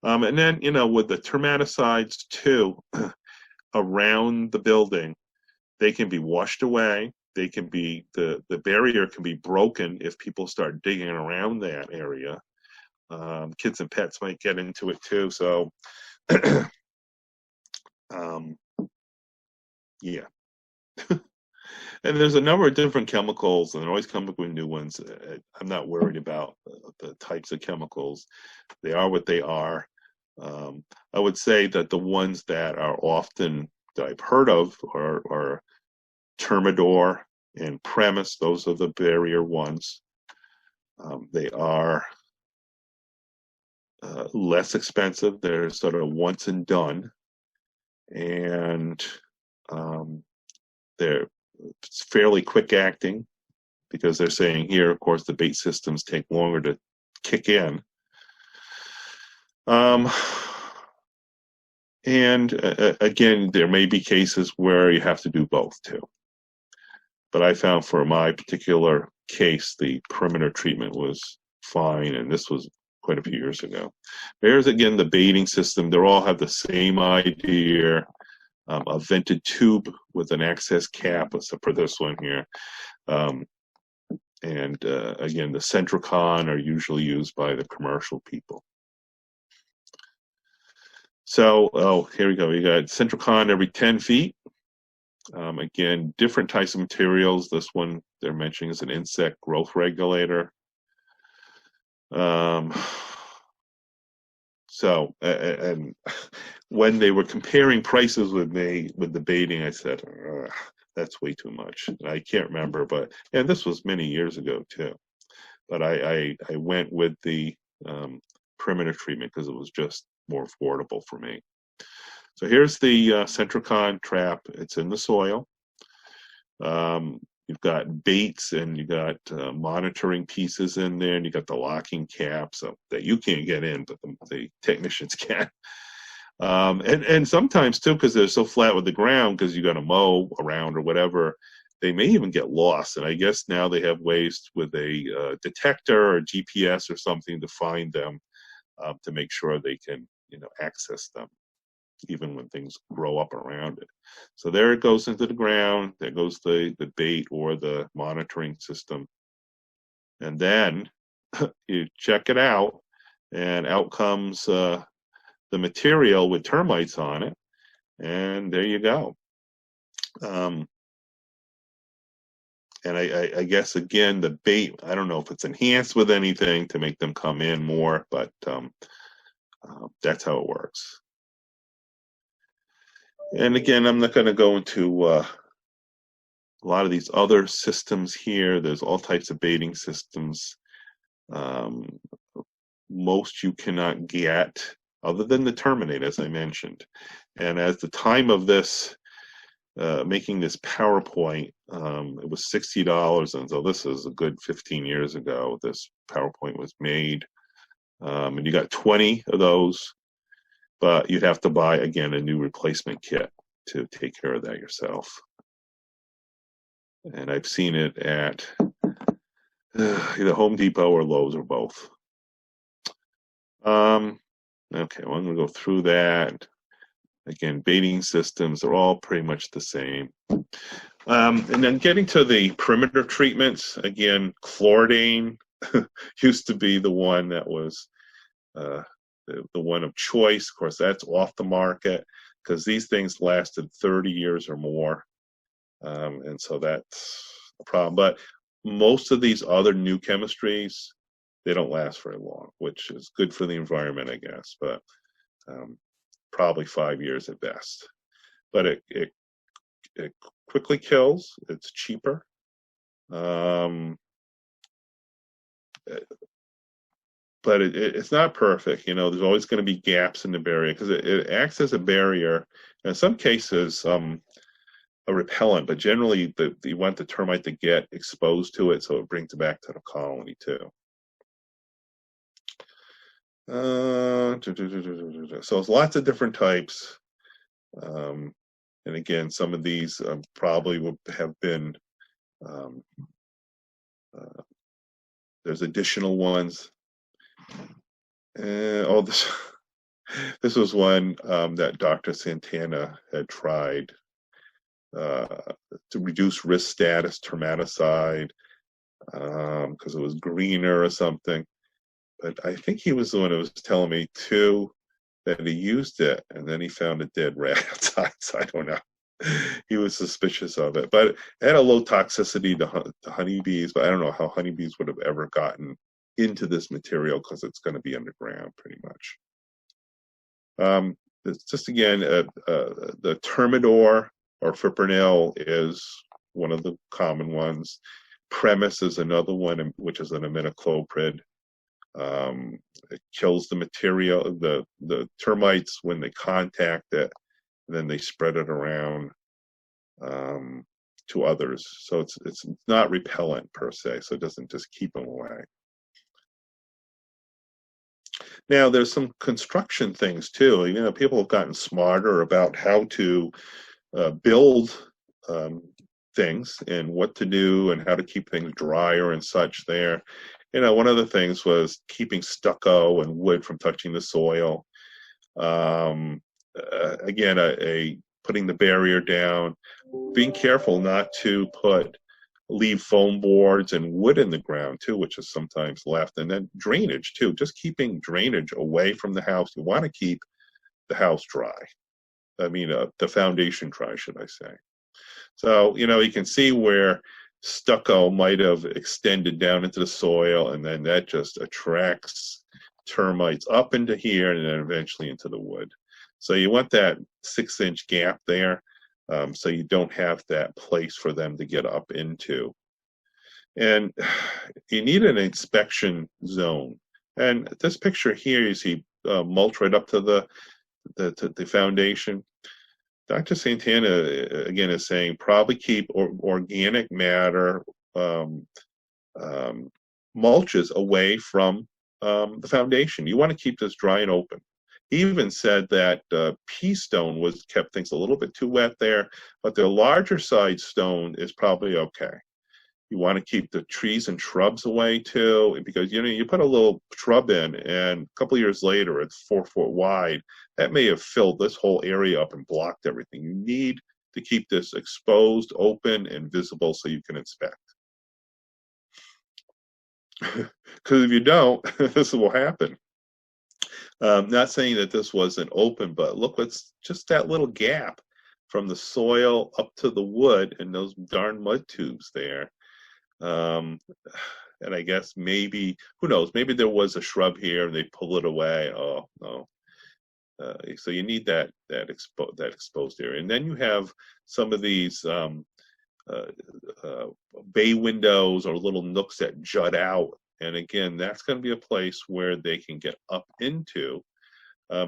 And then, with the termiticides, too, around the building, they can be washed away. They can be, the barrier can be broken if people start digging around that area. Kids and pets might get into it, too. So, yeah. And there's a number of different chemicals, and they're always coming up with new ones. I'm not worried about the types of chemicals. They are what they are. I would say that the ones that are often, that I've heard of, are Termidor and Premise. Those are the barrier ones. They are less expensive. They're sort of once and done. And they're fairly quick acting, because they're saying here, of course, the bait systems take longer to kick in. And again, there may be cases where you have to do both too. But I found for my particular case, the perimeter treatment was fine, and this was quite a few years ago. There's again the baiting system. They all have the same idea. A vented tube with an access cap, except for this one here. And again, the Centricon are usually used by the commercial people. So, here we go. We got Centricon every 10 feet. Again, different types of materials. This one they're mentioning is an insect growth regulator. So, and when they were comparing prices with me with the baiting, I said, that's way too much. And I can't remember, but this was many years ago too. but I went with the perimeter treatment because it was just more affordable for me. So here's the Centricon trap. It's in the soil. You've got baits and you got monitoring pieces in there, and you got the locking caps that you can't get in, but the technicians can. And sometimes too, because they're so flat with the ground, because you got to mow around or whatever, they may even get lost. And I guess now they have ways with a detector or GPS or something to find them, to make sure they can, access them, even when things grow up around it. So there it goes into the ground. There goes the bait or the monitoring system. And then you check it out, and out comes the material with termites on it. And there you go. And I guess, again, the bait, I don't know if it's enhanced with anything to make them come in more, but that's how it works. And again, I'm not going to go into a lot of these other systems here. There's all types of baiting systems. Most you cannot get, other than the Termite, as I mentioned. And at the time of this, making this PowerPoint, it was $60, and so this is a good 15 years ago. This PowerPoint was made, and you got 20 of those, but you'd have to buy, again, a new replacement kit to take care of that yourself. And I've seen it at either Home Depot or Lowe's or both. Okay, well, I'm going to go through that. Again, baiting systems are all pretty much the same. And then getting to the perimeter treatments, again, chloridane used to be the one that was the one of choice. Of course, that's off the market because these things lasted 30 years or more. And so that's a problem. But most of these other new chemistries, they don't last very long, which is good for the environment, I guess. But probably 5 years at best. But it quickly kills. It's cheaper. But it's not perfect. There's always going to be gaps in the barrier because it acts as a barrier. In some cases, a repellent, but generally you want the termite to get exposed to it so it brings it back to the colony too. So there's lots of different types. And again, some of these probably would have been, there's additional ones. This was one that Dr. Santana had tried to reduce risk status, termiticide, because it was greener or something. But I think he was the one who was telling me too that he used it and then he found a dead rat outside. So I don't know. He was suspicious of it, but it had a low toxicity to honeybees. But I don't know how honeybees would have ever gotten into this material because it's going to be underground pretty much. It's just again, the Termidor or fipronil is one of the common ones. Premise is another one, which is an imidacloprid. It kills the material, the termites when they contact it, and then they spread it around to others. So it's not repellent per se, so it doesn't just keep them away. Now there's some construction things too. People have gotten smarter about how to build things and what to do and how to keep things drier and such there. One of the things was keeping stucco and wood from touching the soil. Again, putting the barrier down, being careful not to leave foam boards and wood in the ground too, which is sometimes left. And then drainage too, just keeping drainage away from the house. You want to keep the house dry. The foundation dry, should I say. So, you can see where stucco might have extended down into the soil, and then that just attracts termites up into here and then eventually into the wood. So you want that 6-inch gap there, so you don't have that place for them to get up into. And you need an inspection zone. And this picture here, you see mulch right up to the foundation. Dr. Santana, again, is saying probably keep organic matter mulches away from the foundation. You want to keep this dry and open. He even said that pea stone kept things a little bit too wet there, but the larger size stone is probably okay. You want to keep the trees and shrubs away too, because you put a little shrub in, and a couple of years later, it's 4 foot wide. That may have filled this whole area up and blocked everything. You need to keep this exposed, open, and visible so you can inspect. Because if you don't, this will happen. Not saying that this wasn't open, but look, it's just that little gap from the soil up to the wood and those darn mud tubes there. And I guess maybe, who knows, maybe there was a shrub here and they pull it away. Oh, no. So you need that exposed area. And then you have some of these bay windows or little nooks that jut out. And again, that's going to be a place where they can get up into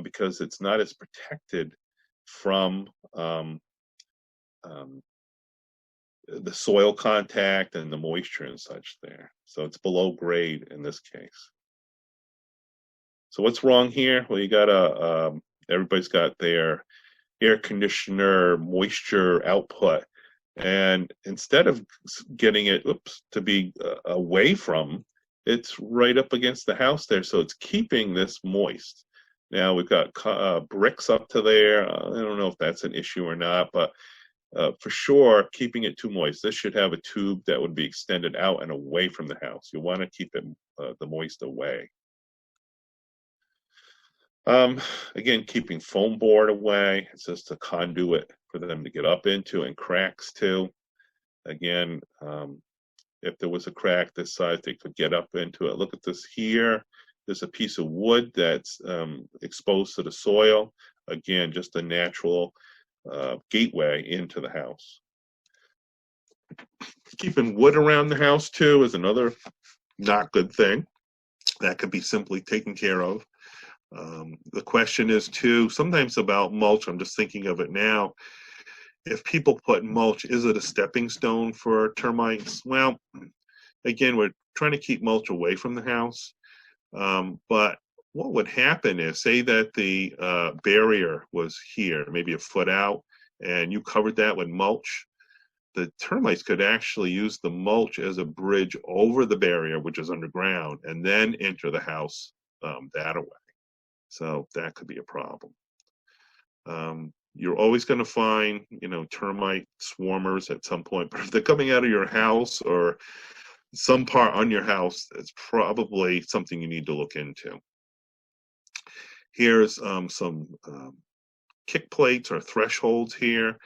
because it's not as protected from the soil contact and the moisture and such there. So it's below grade in this case. So what's wrong here? Well, you got everybody's got their air conditioner moisture output. And instead of getting it to be away from, it's right up against the house there. So it's keeping this moist. Now we've got bricks up to there. I don't know if that's an issue or not, but for sure, keeping it too moist. This should have a tube that would be extended out and away from the house. You want to keep it the moist away. Again, keeping foam board away. It's just a conduit for them to get up into, and cracks too. Again, if there was a crack this size, they could get up into it. Look at this here. There's a piece of wood that's exposed to the soil. Again, just a natural gateway into the house. Keeping wood around the house too is another not good thing. That could be simply taken care of. The question is too, sometimes about mulch, I'm just thinking of it now. If people put mulch, is it a stepping stone for termites? Well, again, we're trying to keep mulch away from the house. But what would happen is, say that the barrier was here, maybe a foot out, and you covered that with mulch, the termites could actually use the mulch as a bridge over the barrier, which is underground, and then enter the house that way. So that could be a problem. You're always going to find, termite swarmers at some point, but if they're coming out of your house or some part on your house, it's probably something you need to look into. Here's some kick plates or thresholds here.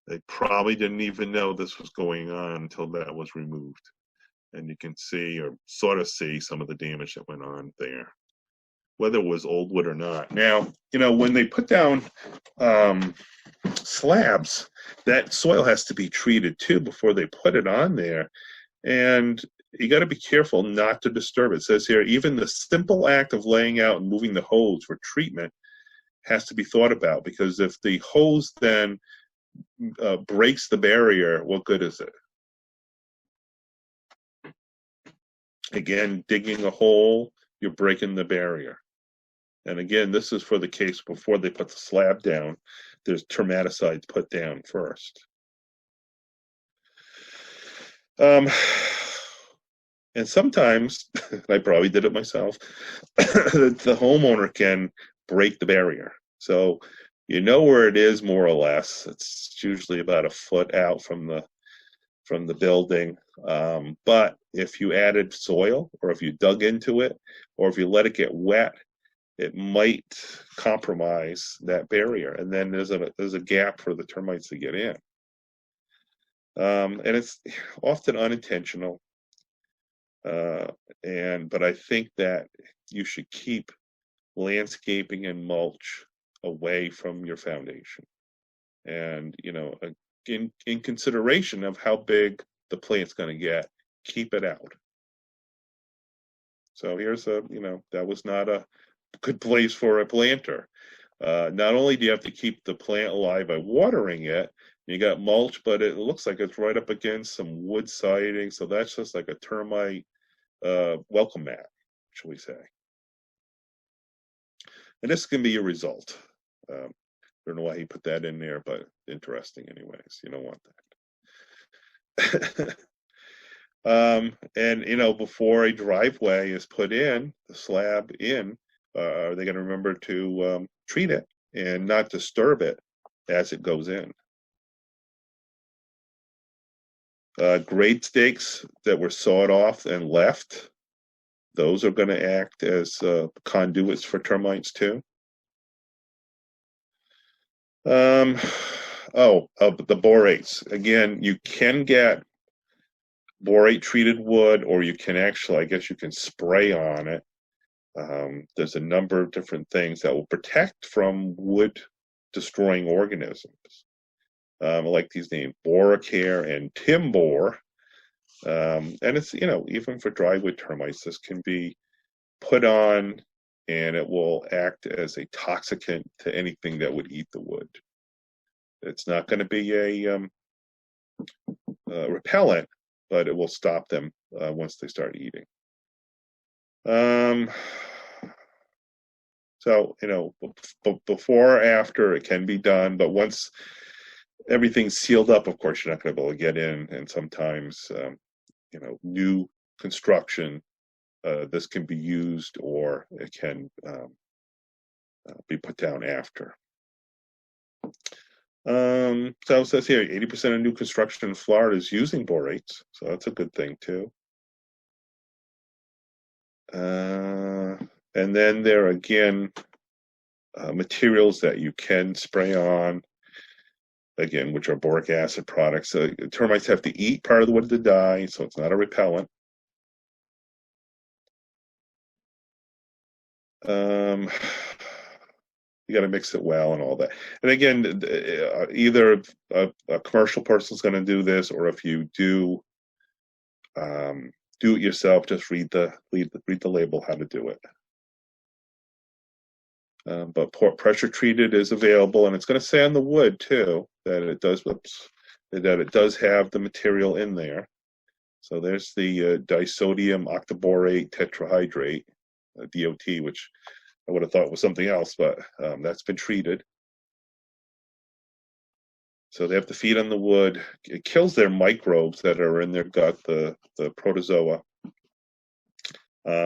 They probably didn't even know this was going on until that was removed. And you can see, or sort of see, some of the damage that went on there, whether it was old wood or not. Now, when they put down slabs, that soil has to be treated too before they put it on there. And you got to be careful not to disturb it. It says here, even the simple act of laying out and moving the hose for treatment has to be thought about, because if the hose then breaks the barrier, what good is it? Again, digging a hole, you're breaking the barrier. And again, this is for the case before they put the slab down. There's termiticides put down first. And sometimes, I probably did it myself, the homeowner can break the barrier. So you know where it is, more or less. It's usually about a foot out from the building. But if you added soil, or if you dug into it, or if you let it get wet, it might compromise that barrier, and then there's a gap for the termites to get in. And it's often unintentional. But I think that you should keep landscaping and mulch away from your foundation. And, in consideration of how big the plant's going to get, keep it out. So here's a, that was not a good place for a planter. Not only do you have to keep the plant alive by watering it, you got mulch, but it looks like it's right up against some wood siding. So that's just like a termite welcome mat, shall we say. And this can be a result. I don't know why he put that in there, but interesting anyways. You don't want that. And before a driveway is put in, the slab in, are they going to remember to treat it and not disturb it as it goes in? Grade stakes that were sawed off and left, those are going to act as conduits for termites too. The borates. Again, you can get borate treated wood, or you can actually, I guess you can spray on it. There's a number of different things that will protect from wood destroying organisms. I like these names, Boracare and Timbor. And it's, even for drywood termites, this can be put on and it will act as a toxicant to anything that would eat the wood. It's not going to be a repellent, but it will stop them once they start eating. So, before or after, it can be done, but once everything's sealed up, of course, you're not going to be able to get in. And sometimes, new construction, this can be used, or it can be put down after. So it says here, 80% of new construction in Florida is using borates, so that's a good thing too. And then there are, again, materials that you can spray on, again, which are boric acid products. Termites have to eat part of the wood to die, so it's not a repellent. You got to mix it well and all that. And again, either a commercial person's going to do this, or if you do it yourself, just read the label how to do it. But pressure treated is available, and it's going to say on the wood too that it does. That it does have the material in there. So there's the disodium octaborate tetrahydrate, DOT, which I would have thought was something else, but that's been treated. So they have to feed on the wood. It kills their microbes that are in their gut, the protozoa.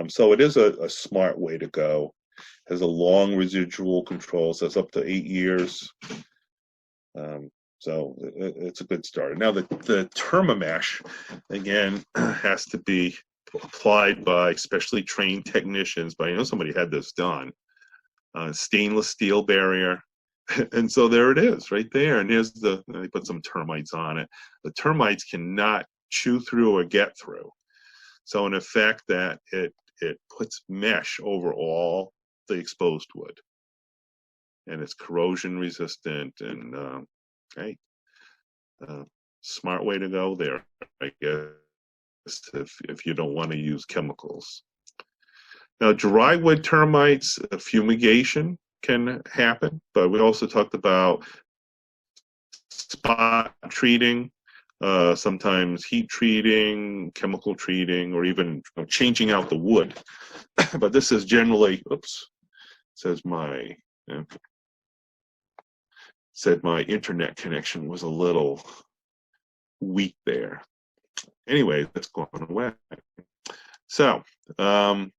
So it is a smart way to go. Has a long residual control, so it's up to 8 years. So it's a good start. Now the Termimesh, again, has to be applied by specially trained technicians. But I know somebody had this done. Stainless steel barrier. And so there it is, right there. And here's they put some termites on it. The termites cannot chew through or get through. So in effect, that it puts mesh over all the exposed wood, and it's corrosion resistant. And smart way to go there, I guess, if you don't want to use chemicals. Now, drywood termites, fumigation can happen, but we also talked about spot treating, sometimes heat treating, chemical treating, or even changing out the wood. But this is generally, said my internet connection was a little weak there. Anyway, that's gone away. So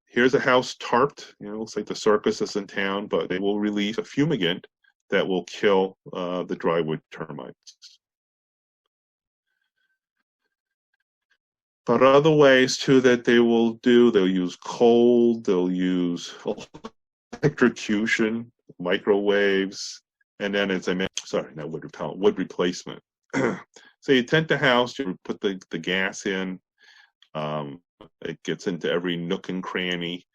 here's a house tarped. Looks like the circus is in town, but they will release a fumigant that will kill the drywood termites. But other ways too that they will do, they'll use cold, they'll use electrocution, microwaves, and then, as I mentioned, not wood repellent, wood replacement. So you tent the house, you put the gas in, it gets into every nook and cranny.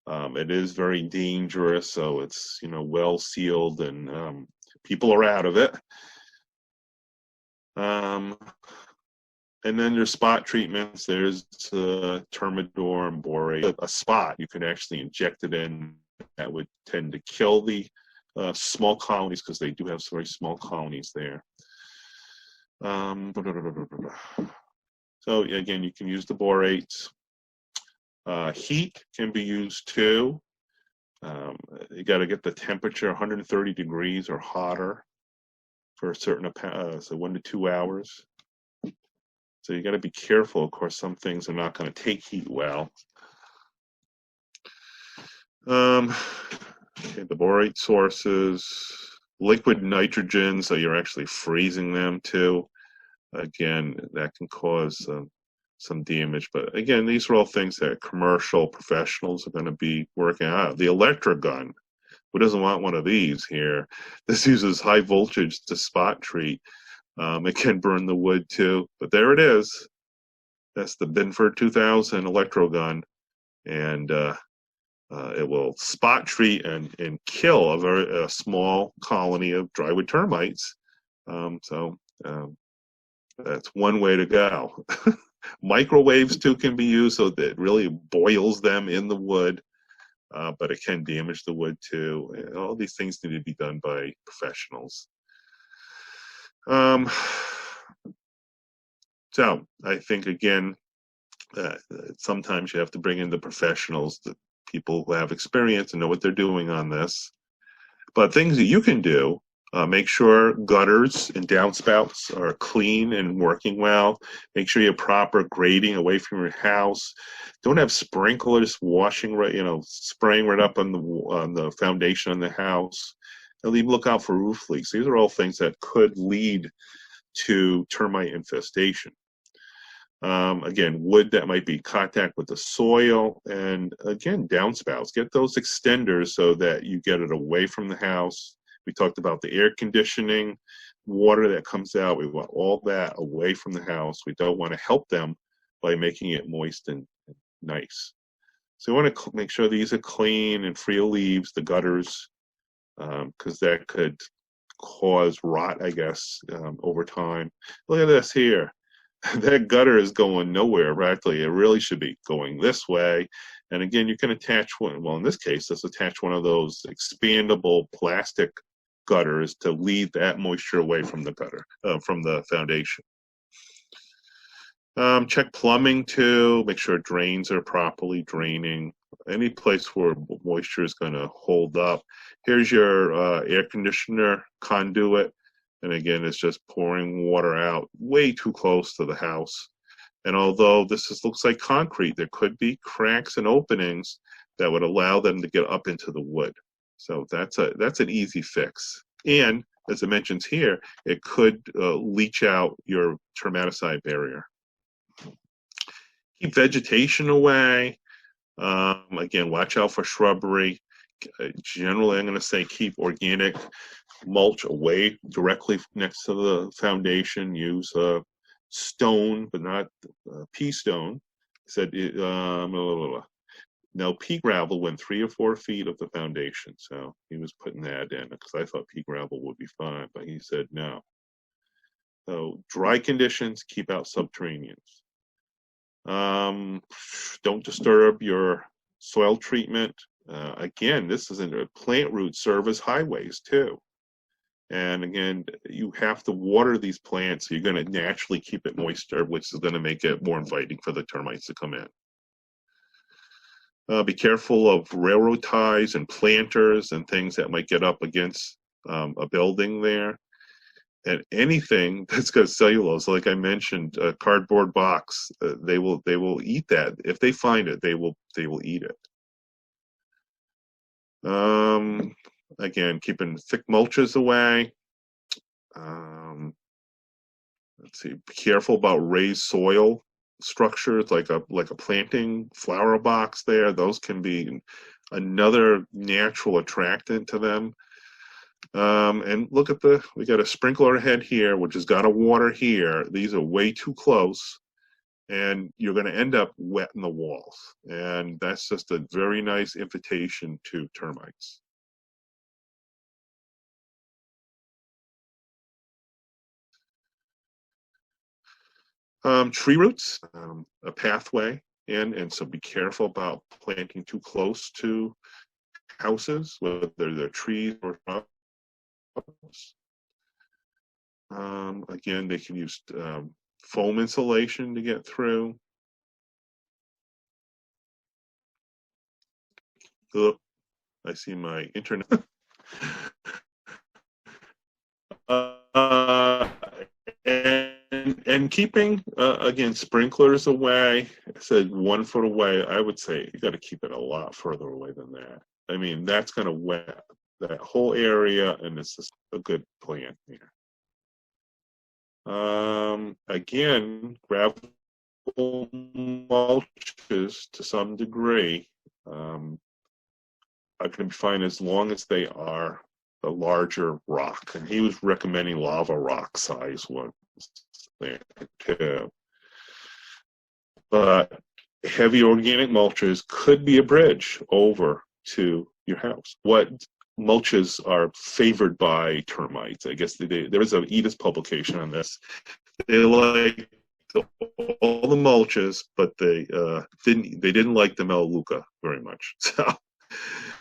It is very dangerous, so it's well sealed, and people are out of it. And then there's spot treatments. There's Termidor and borate. A spot, you can actually inject it in. That would tend to kill the small colonies, because they do have very small colonies there. So again, you can use the borates. Heat can be used too. You got to get the temperature 130 degrees or hotter for a certain so 1 to 2 hours. So you got to be careful. Of course, some things are not going to take heat well. Okay, the borate sources, liquid nitrogen, so you're actually freezing them too. Again, that can cause some damage. But again, these are all things that commercial professionals are going to be working out. The electrogun, who doesn't want one of these here? This uses high voltage to spot treat. It can burn the wood too, but there it is. That's the Binford 2000 electrogun, and it will spot treat and kill a small colony of drywood termites. That's one way to go. Microwaves too can be used, so that it really boils them in the wood, but it can damage the wood too. And all these things need to be done by professionals. So I think, again, sometimes you have to bring in the professionals, the people who have experience and know what they're doing on this. But things that you can do, make sure gutters and downspouts are clean and working well. Make sure you have proper grading away from your house. Don't have sprinklers washing spraying right up on the foundation on the house. And even look out for roof leaks. These are all things that could lead to termite infestation. Again, wood that might be in contact with the soil, and again, downspouts. Get those extenders so that you get it away from the house. We talked about the air conditioning, water that comes out. We want all that away from the house. We don't want to help them by making it moist and nice. So we want to make sure these are clean and free of leaves, the gutters, because that could cause rot, I guess, over time. Look at this here. That gutter is going nowhere, practically. It really should be going this way. And again, you can attach one. Well, in this case, let's attach one of those expandable plastic gutters to lead that moisture away from the gutter, from the foundation. Check plumbing too. Make sure drains are properly draining. Any place where moisture is going to hold up. Here's your air conditioner conduit. And again, it's just pouring water out way too close to the house. And although this looks like concrete, there could be cracks and openings that would allow them to get up into the wood. So that's an easy fix. And as it mentions here, it could leach out your termiticide barrier. Keep vegetation away. Again, watch out for shrubbery. Generally, I'm going to say keep organic mulch away directly next to the foundation. Use stone, but not pea stone. Said no, pea gravel went 3 or 4 feet of the foundation, so he was putting that in because I thought pea gravel would be fine, but he said no. So dry conditions, keep out subterraneans. Don't disturb your soil treatment. Again, this is a plant root serve as highways too. And again, you have to water these plants. So you're going to naturally keep it moisture, which is going to make it more inviting for the termites to come in. Be careful of railroad ties and planters and things that might get up against a building there. And anything that's got cellulose, like I mentioned, a cardboard box, they will eat that. If they find it, they will eat it. Again, keeping thick mulches away. Let's see. Be careful about raised soil structures, like a planting flower box there. Those can be another natural attractant to them. And look at we got a sprinkler head here, which has got a water here. These are way too close, and you're going to end up wetting the walls. And that's just a very nice invitation to termites. Tree roots, a pathway in, and so be careful about planting too close to houses, whether they're trees or shrubs. Again, they can use foam insulation to get through. Look, I see my internet. And keeping again sprinklers away. I said 1 foot away. I would say you got to keep it a lot further away than that. I mean, that's going to wet that whole area, and it's just a good plan here. Again, gravel mulches to some degree are going to be fine as long as they are a larger rock, and he was recommending lava rock size ones there too. But heavy organic mulches could be a bridge over to your house. What mulches are favored by termites? I guess there was an EDIS publication on this. They like all the mulches, but they didn't like the Melaleuca very much. So.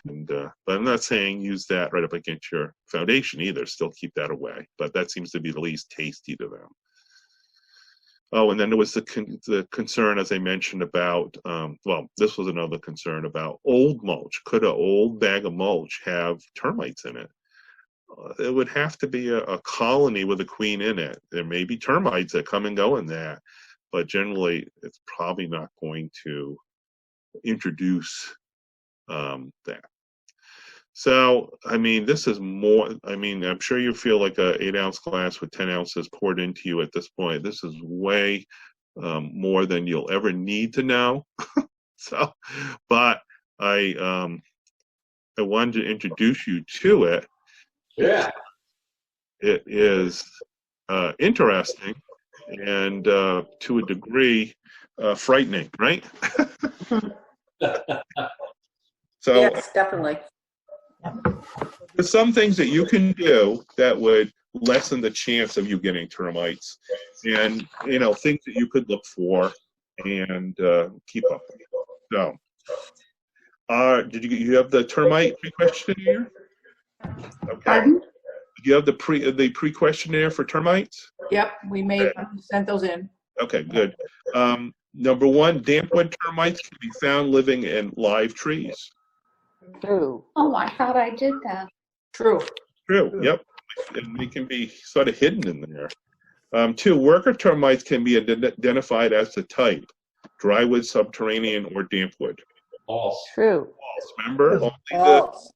But I'm not saying use that right up against your foundation either. Still keep that away. But that seems to be the least tasty to them. Oh, and then there was the concern, as I mentioned, about, well, this was another concern about old mulch. Could an old bag of mulch have termites in it? It would have to be a colony with a queen in it. There may be termites that come and go in that, but generally it's probably not going to introduce that. So, I mean, this is more, I mean, I'm sure you feel like a 8-ounce glass with 10 ounces poured into you at this point. This is way more than you'll ever need to know. So, but I wanted to introduce you to it. Yeah. It is interesting and to a degree frightening, right? So Yes, definitely. there's some things that you can do that would lessen the chance of you getting termites, and things that you could look for and keep up with. So, did you have the termite pre-questionnaire? Okay. Pardon? Do you have the pre-questionnaire for termites? Yep, we sent those in. Okay, good. Number 1, dampwood termites can be found living in live trees. True. Oh, I thought I did that. True. True, yep. And they can be sort of hidden in there. 2, worker termites can be identified as the type: drywood, subterranean, or dampwood. False. True. Remember,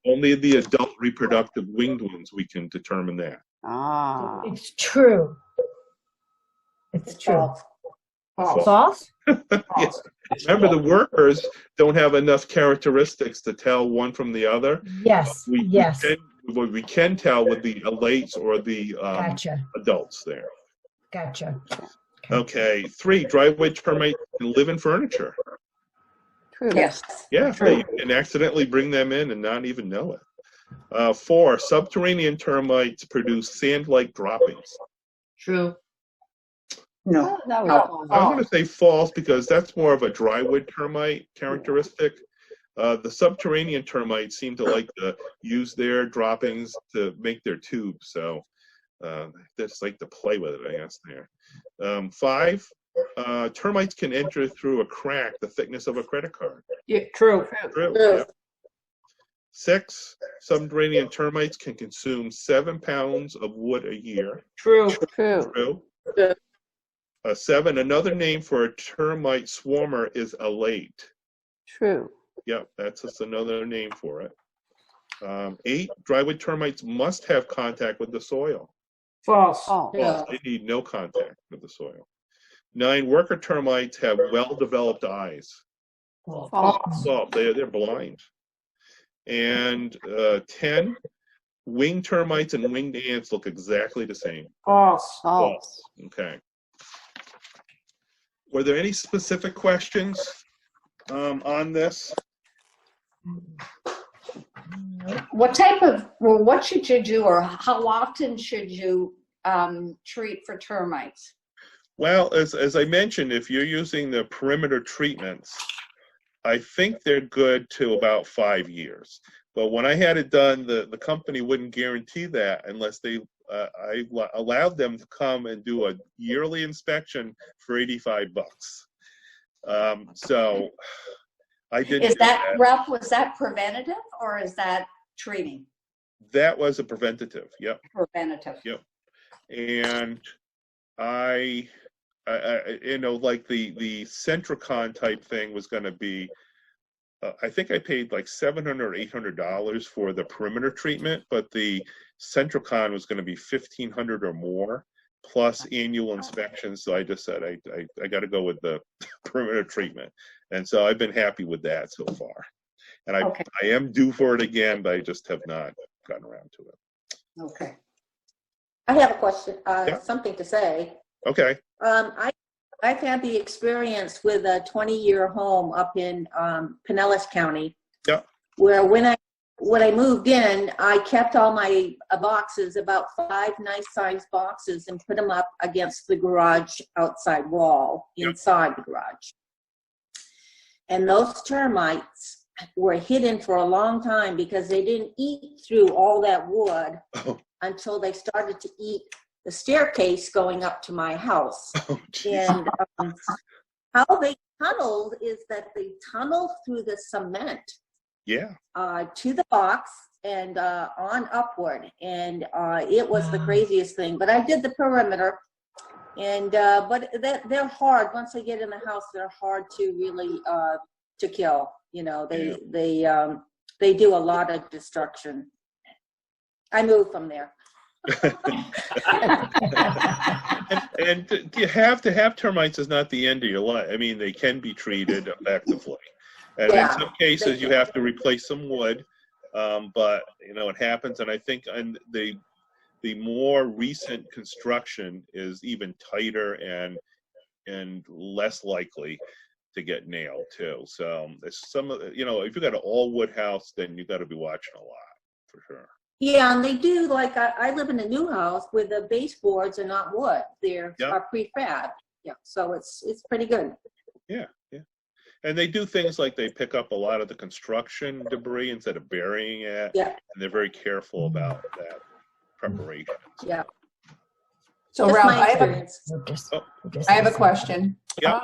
only the adult reproductive winged ones we can determine that. Ah. It's true. It's true. False. False? Yes. Remember, the workers don't have enough characteristics to tell one from the other. Yes. Yes. We can tell with the alates or the Gotcha. adults there. Gotcha. Okay. 3, drywood termites can live in furniture. True. Yes. Yeah, True. you can accidentally bring them in and not even know it. 4, subterranean termites produce sand-like droppings. True. No. That was I'm going to say false because that's more of a drywood termite characteristic. The subterranean termites seem to like to use their droppings to make their tubes, so they just like to play with it, I guess, there. 5, termites can enter through a crack the thickness of a credit card. Yeah, true. True. True. Yep. 6, subterranean termites can consume 7 pounds of wood a year. True. True. True. True. 7, another name for a termite swarmer is alate. True. Yep, that's just another name for it. 8, drywood termites must have contact with the soil. False. Oh. Yeah. They need no contact with the soil. 9, worker termites have well-developed eyes. False. So they're blind. And 10, winged termites and winged ants look exactly the same. False. False. Okay. Were there any specific questions on this? What should you do, or how often should you treat for termites? Well, as I mentioned, if you're using the perimeter treatments, I think they're good to about 5 years. But when I had it done, the company wouldn't guarantee that unless I allowed them to come and do a yearly inspection for $85. So I didn't. Is that, Ralph, was that preventative or is that treating? That was a preventative. Yep. Preventative. Yep. And I like the Centricon type thing was going to be, I think I paid like $700 or $800 for the perimeter treatment, but the Centricon was going to be $1,500 or more plus annual inspections. So I just said I got to go with the perimeter treatment, and so I've been happy with that so far. And I am due for it again, but I just have not gotten around to it. Okay. I have a question, Yeah. something to say. Okay. I've had the experience with a 20-year home up in Pinellas County. Yeah. Where when I moved in, I kept all my boxes, about 5 nice-sized boxes, and put them up against the garage outside wall inside the garage. And those termites were hidden for a long time because they didn't eat through all that wood until they started to eat the staircase going up to my house. And how they tunneled is that they tunneled through the cement to the box and on upward. And it was the craziest thing. But I did the perimeter. And but they're hard. Once they get in the house, they're hard to really to kill. You know, they do a lot of destruction. I moved from there. and you have to have termites is not the end of your life. I mean, they can be treated effectively, and in some cases you have to replace some wood. But you know, it happens, and I think the more recent construction is even tighter and less likely to get nailed too. So there's some, you know, if you got an all wood house, then you got to be watching a lot for sure. Yeah, and they do, like, I live in a new house where the baseboards are not wood. They're are prefab. Yeah, so it's pretty good. Yeah, yeah. And they do things like they pick up a lot of the construction debris instead of burying it. Yeah. And they're very careful about that preparation. Yeah. So Just Ralph, my experience. I have a question. Yeah.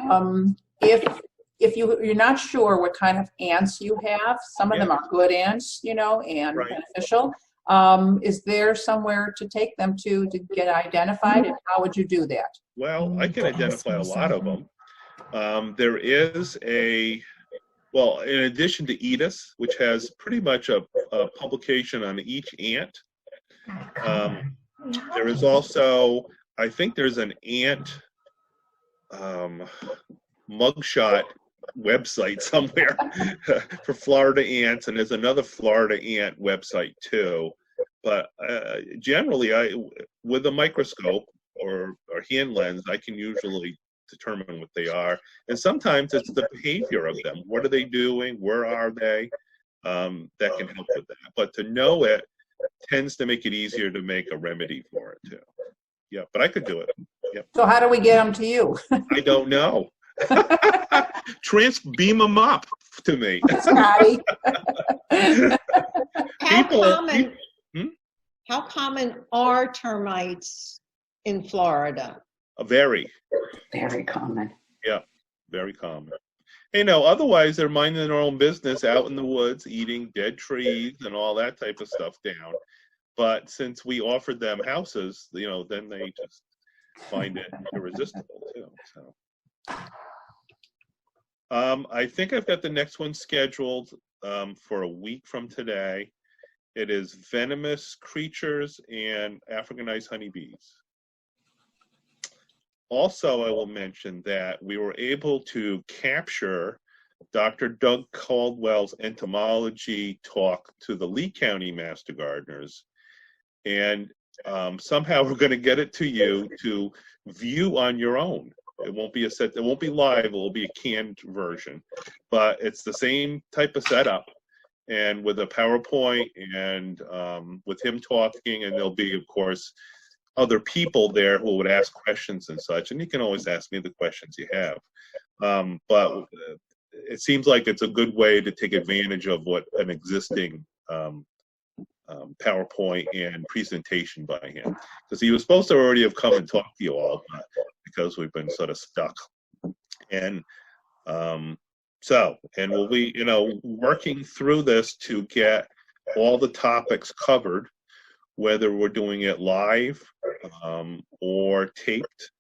If you're not sure what kind of ants you have, some of them are good ants, you know, and beneficial. Is there somewhere to take them to get identified, and how would you do that? Well, I can identify a lot of them. There is well, in addition to EDIS, which has pretty much a publication on each ant, there is also, I think there's an ant mugshot website somewhere for Florida ants, and there's another Florida ant website too. But generally, with a microscope or hand lens, I can usually determine what they are. And sometimes it's the behavior of them. What are they doing? Where are they? That can help with that. But to know it tends to make it easier to make a remedy for it too. Yeah, but I could do it. Yep. So how do we get them to you? I don't know. Beam them up to me. Scotty. How common are termites in Florida? Very. Very common. Yeah, very common. You know, otherwise they're minding their own business out in the woods, eating dead trees and all that type of stuff down. But since we offered them houses, you know, then they just find it irresistible too. So. I think I've got the next one scheduled for a week from today. It is venomous creatures and Africanized honeybees. Also, I will mention that we were able to capture Dr. Doug Caldwell's entomology talk to the Lee County Master Gardeners, and somehow we're going to get it to you to view on your own. It won't be it won't be live, it will be a canned version, but it's the same type of setup, and with a PowerPoint and with him talking, and there'll be, of course, other people there who would ask questions and such, and you can always ask me the questions you have. But it seems like it's a good way to take advantage of what an existing PowerPoint and presentation by him, because he was supposed to already have come and talked to you all, but because we've been sort of stuck. And and we'll be, working through this to get all the topics covered, whether we're doing it live or taped.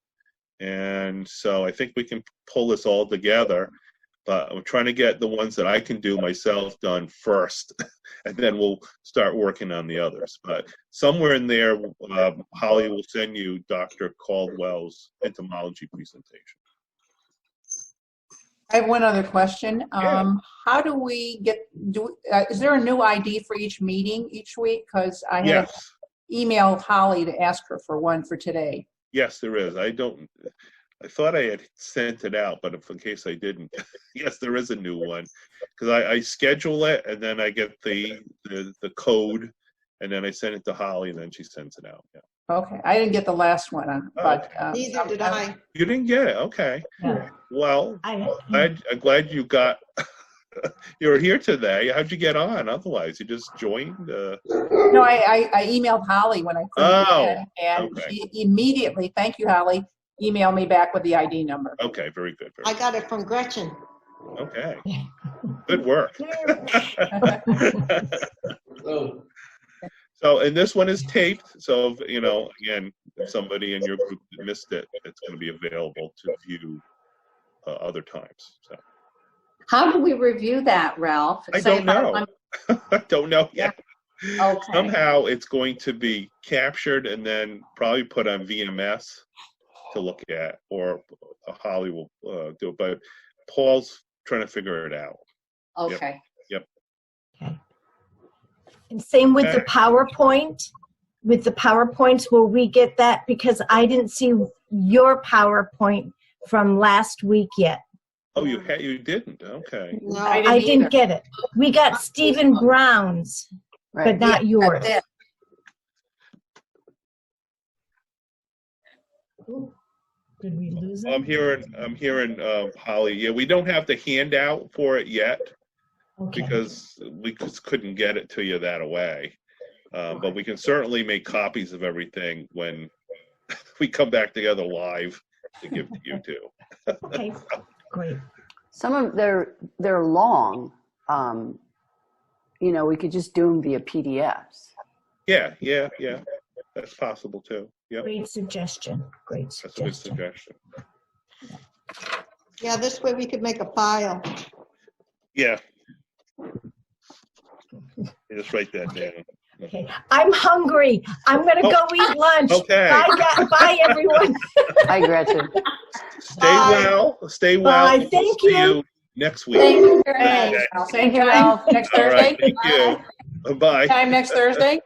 And so I think we can pull this all together, but I'm trying to get the ones that I can do myself done first, and then we'll start working on the others. But somewhere in there, Holly will send you Dr. Caldwell's entomology presentation. I have one other question. Yeah. How do we is there a new ID for each meeting each week? Because I have emailed Holly to ask her for one for today. Yes, there is. I thought I had sent it out, but in case I didn't, yes, there is a new one, because I schedule it and then I get the code, and then I send it to Holly, and then she sends it out. Yeah. Okay, I didn't get the last one, but Neither did I. You didn't get it. Okay. Yeah. Well, I'm glad you got. You were here today. How'd you get on? Otherwise, you just joined. No, I emailed Holly when I couldn't get in, and okay. she immediately, thank you, Holly, emailed me back with the ID number. Okay, very good. I got it from Gretchen. Okay, good work. So, and this one is taped. So, again, if somebody in your group missed it, it's going to be available to view other times. So. How do we review that, Ralph? I don't know. I don't know yet. Okay. Somehow it's going to be captured and then probably put on VMS to look at, or Holly will do it. But Paul's trying to figure it out. Okay. Yep. Okay. And same with the PowerPoint. With the PowerPoints, will we get that? Because I didn't see your PowerPoint from last week yet. Oh, you didn't? Okay. No, I didn't get it. We got Stephen Brown's, but not yours. That's it. Ooh, did we lose it? I'm hearing Holly. Yeah, we don't have the handout for it yet, Okay. because we just couldn't get it to you that away. But we can certainly make copies of everything when we come back together live to give to you too. Okay, great. Some of they're long. We could just do them via PDFs. Yeah. That's possible too. Yep. Great suggestion. Great That's a good suggestion. suggestion. yeah, this way we could make a file. Yeah. You just write that down. Okay, I'm hungry. I'm gonna go eat lunch. Okay. Bye, everyone. Hi, Gretchen. Stay well. Bye. We'll Thank see you. Next week. Thank you very much. Okay. Same time next All Thursday? right. Thank you. Bye. Time next Thursday?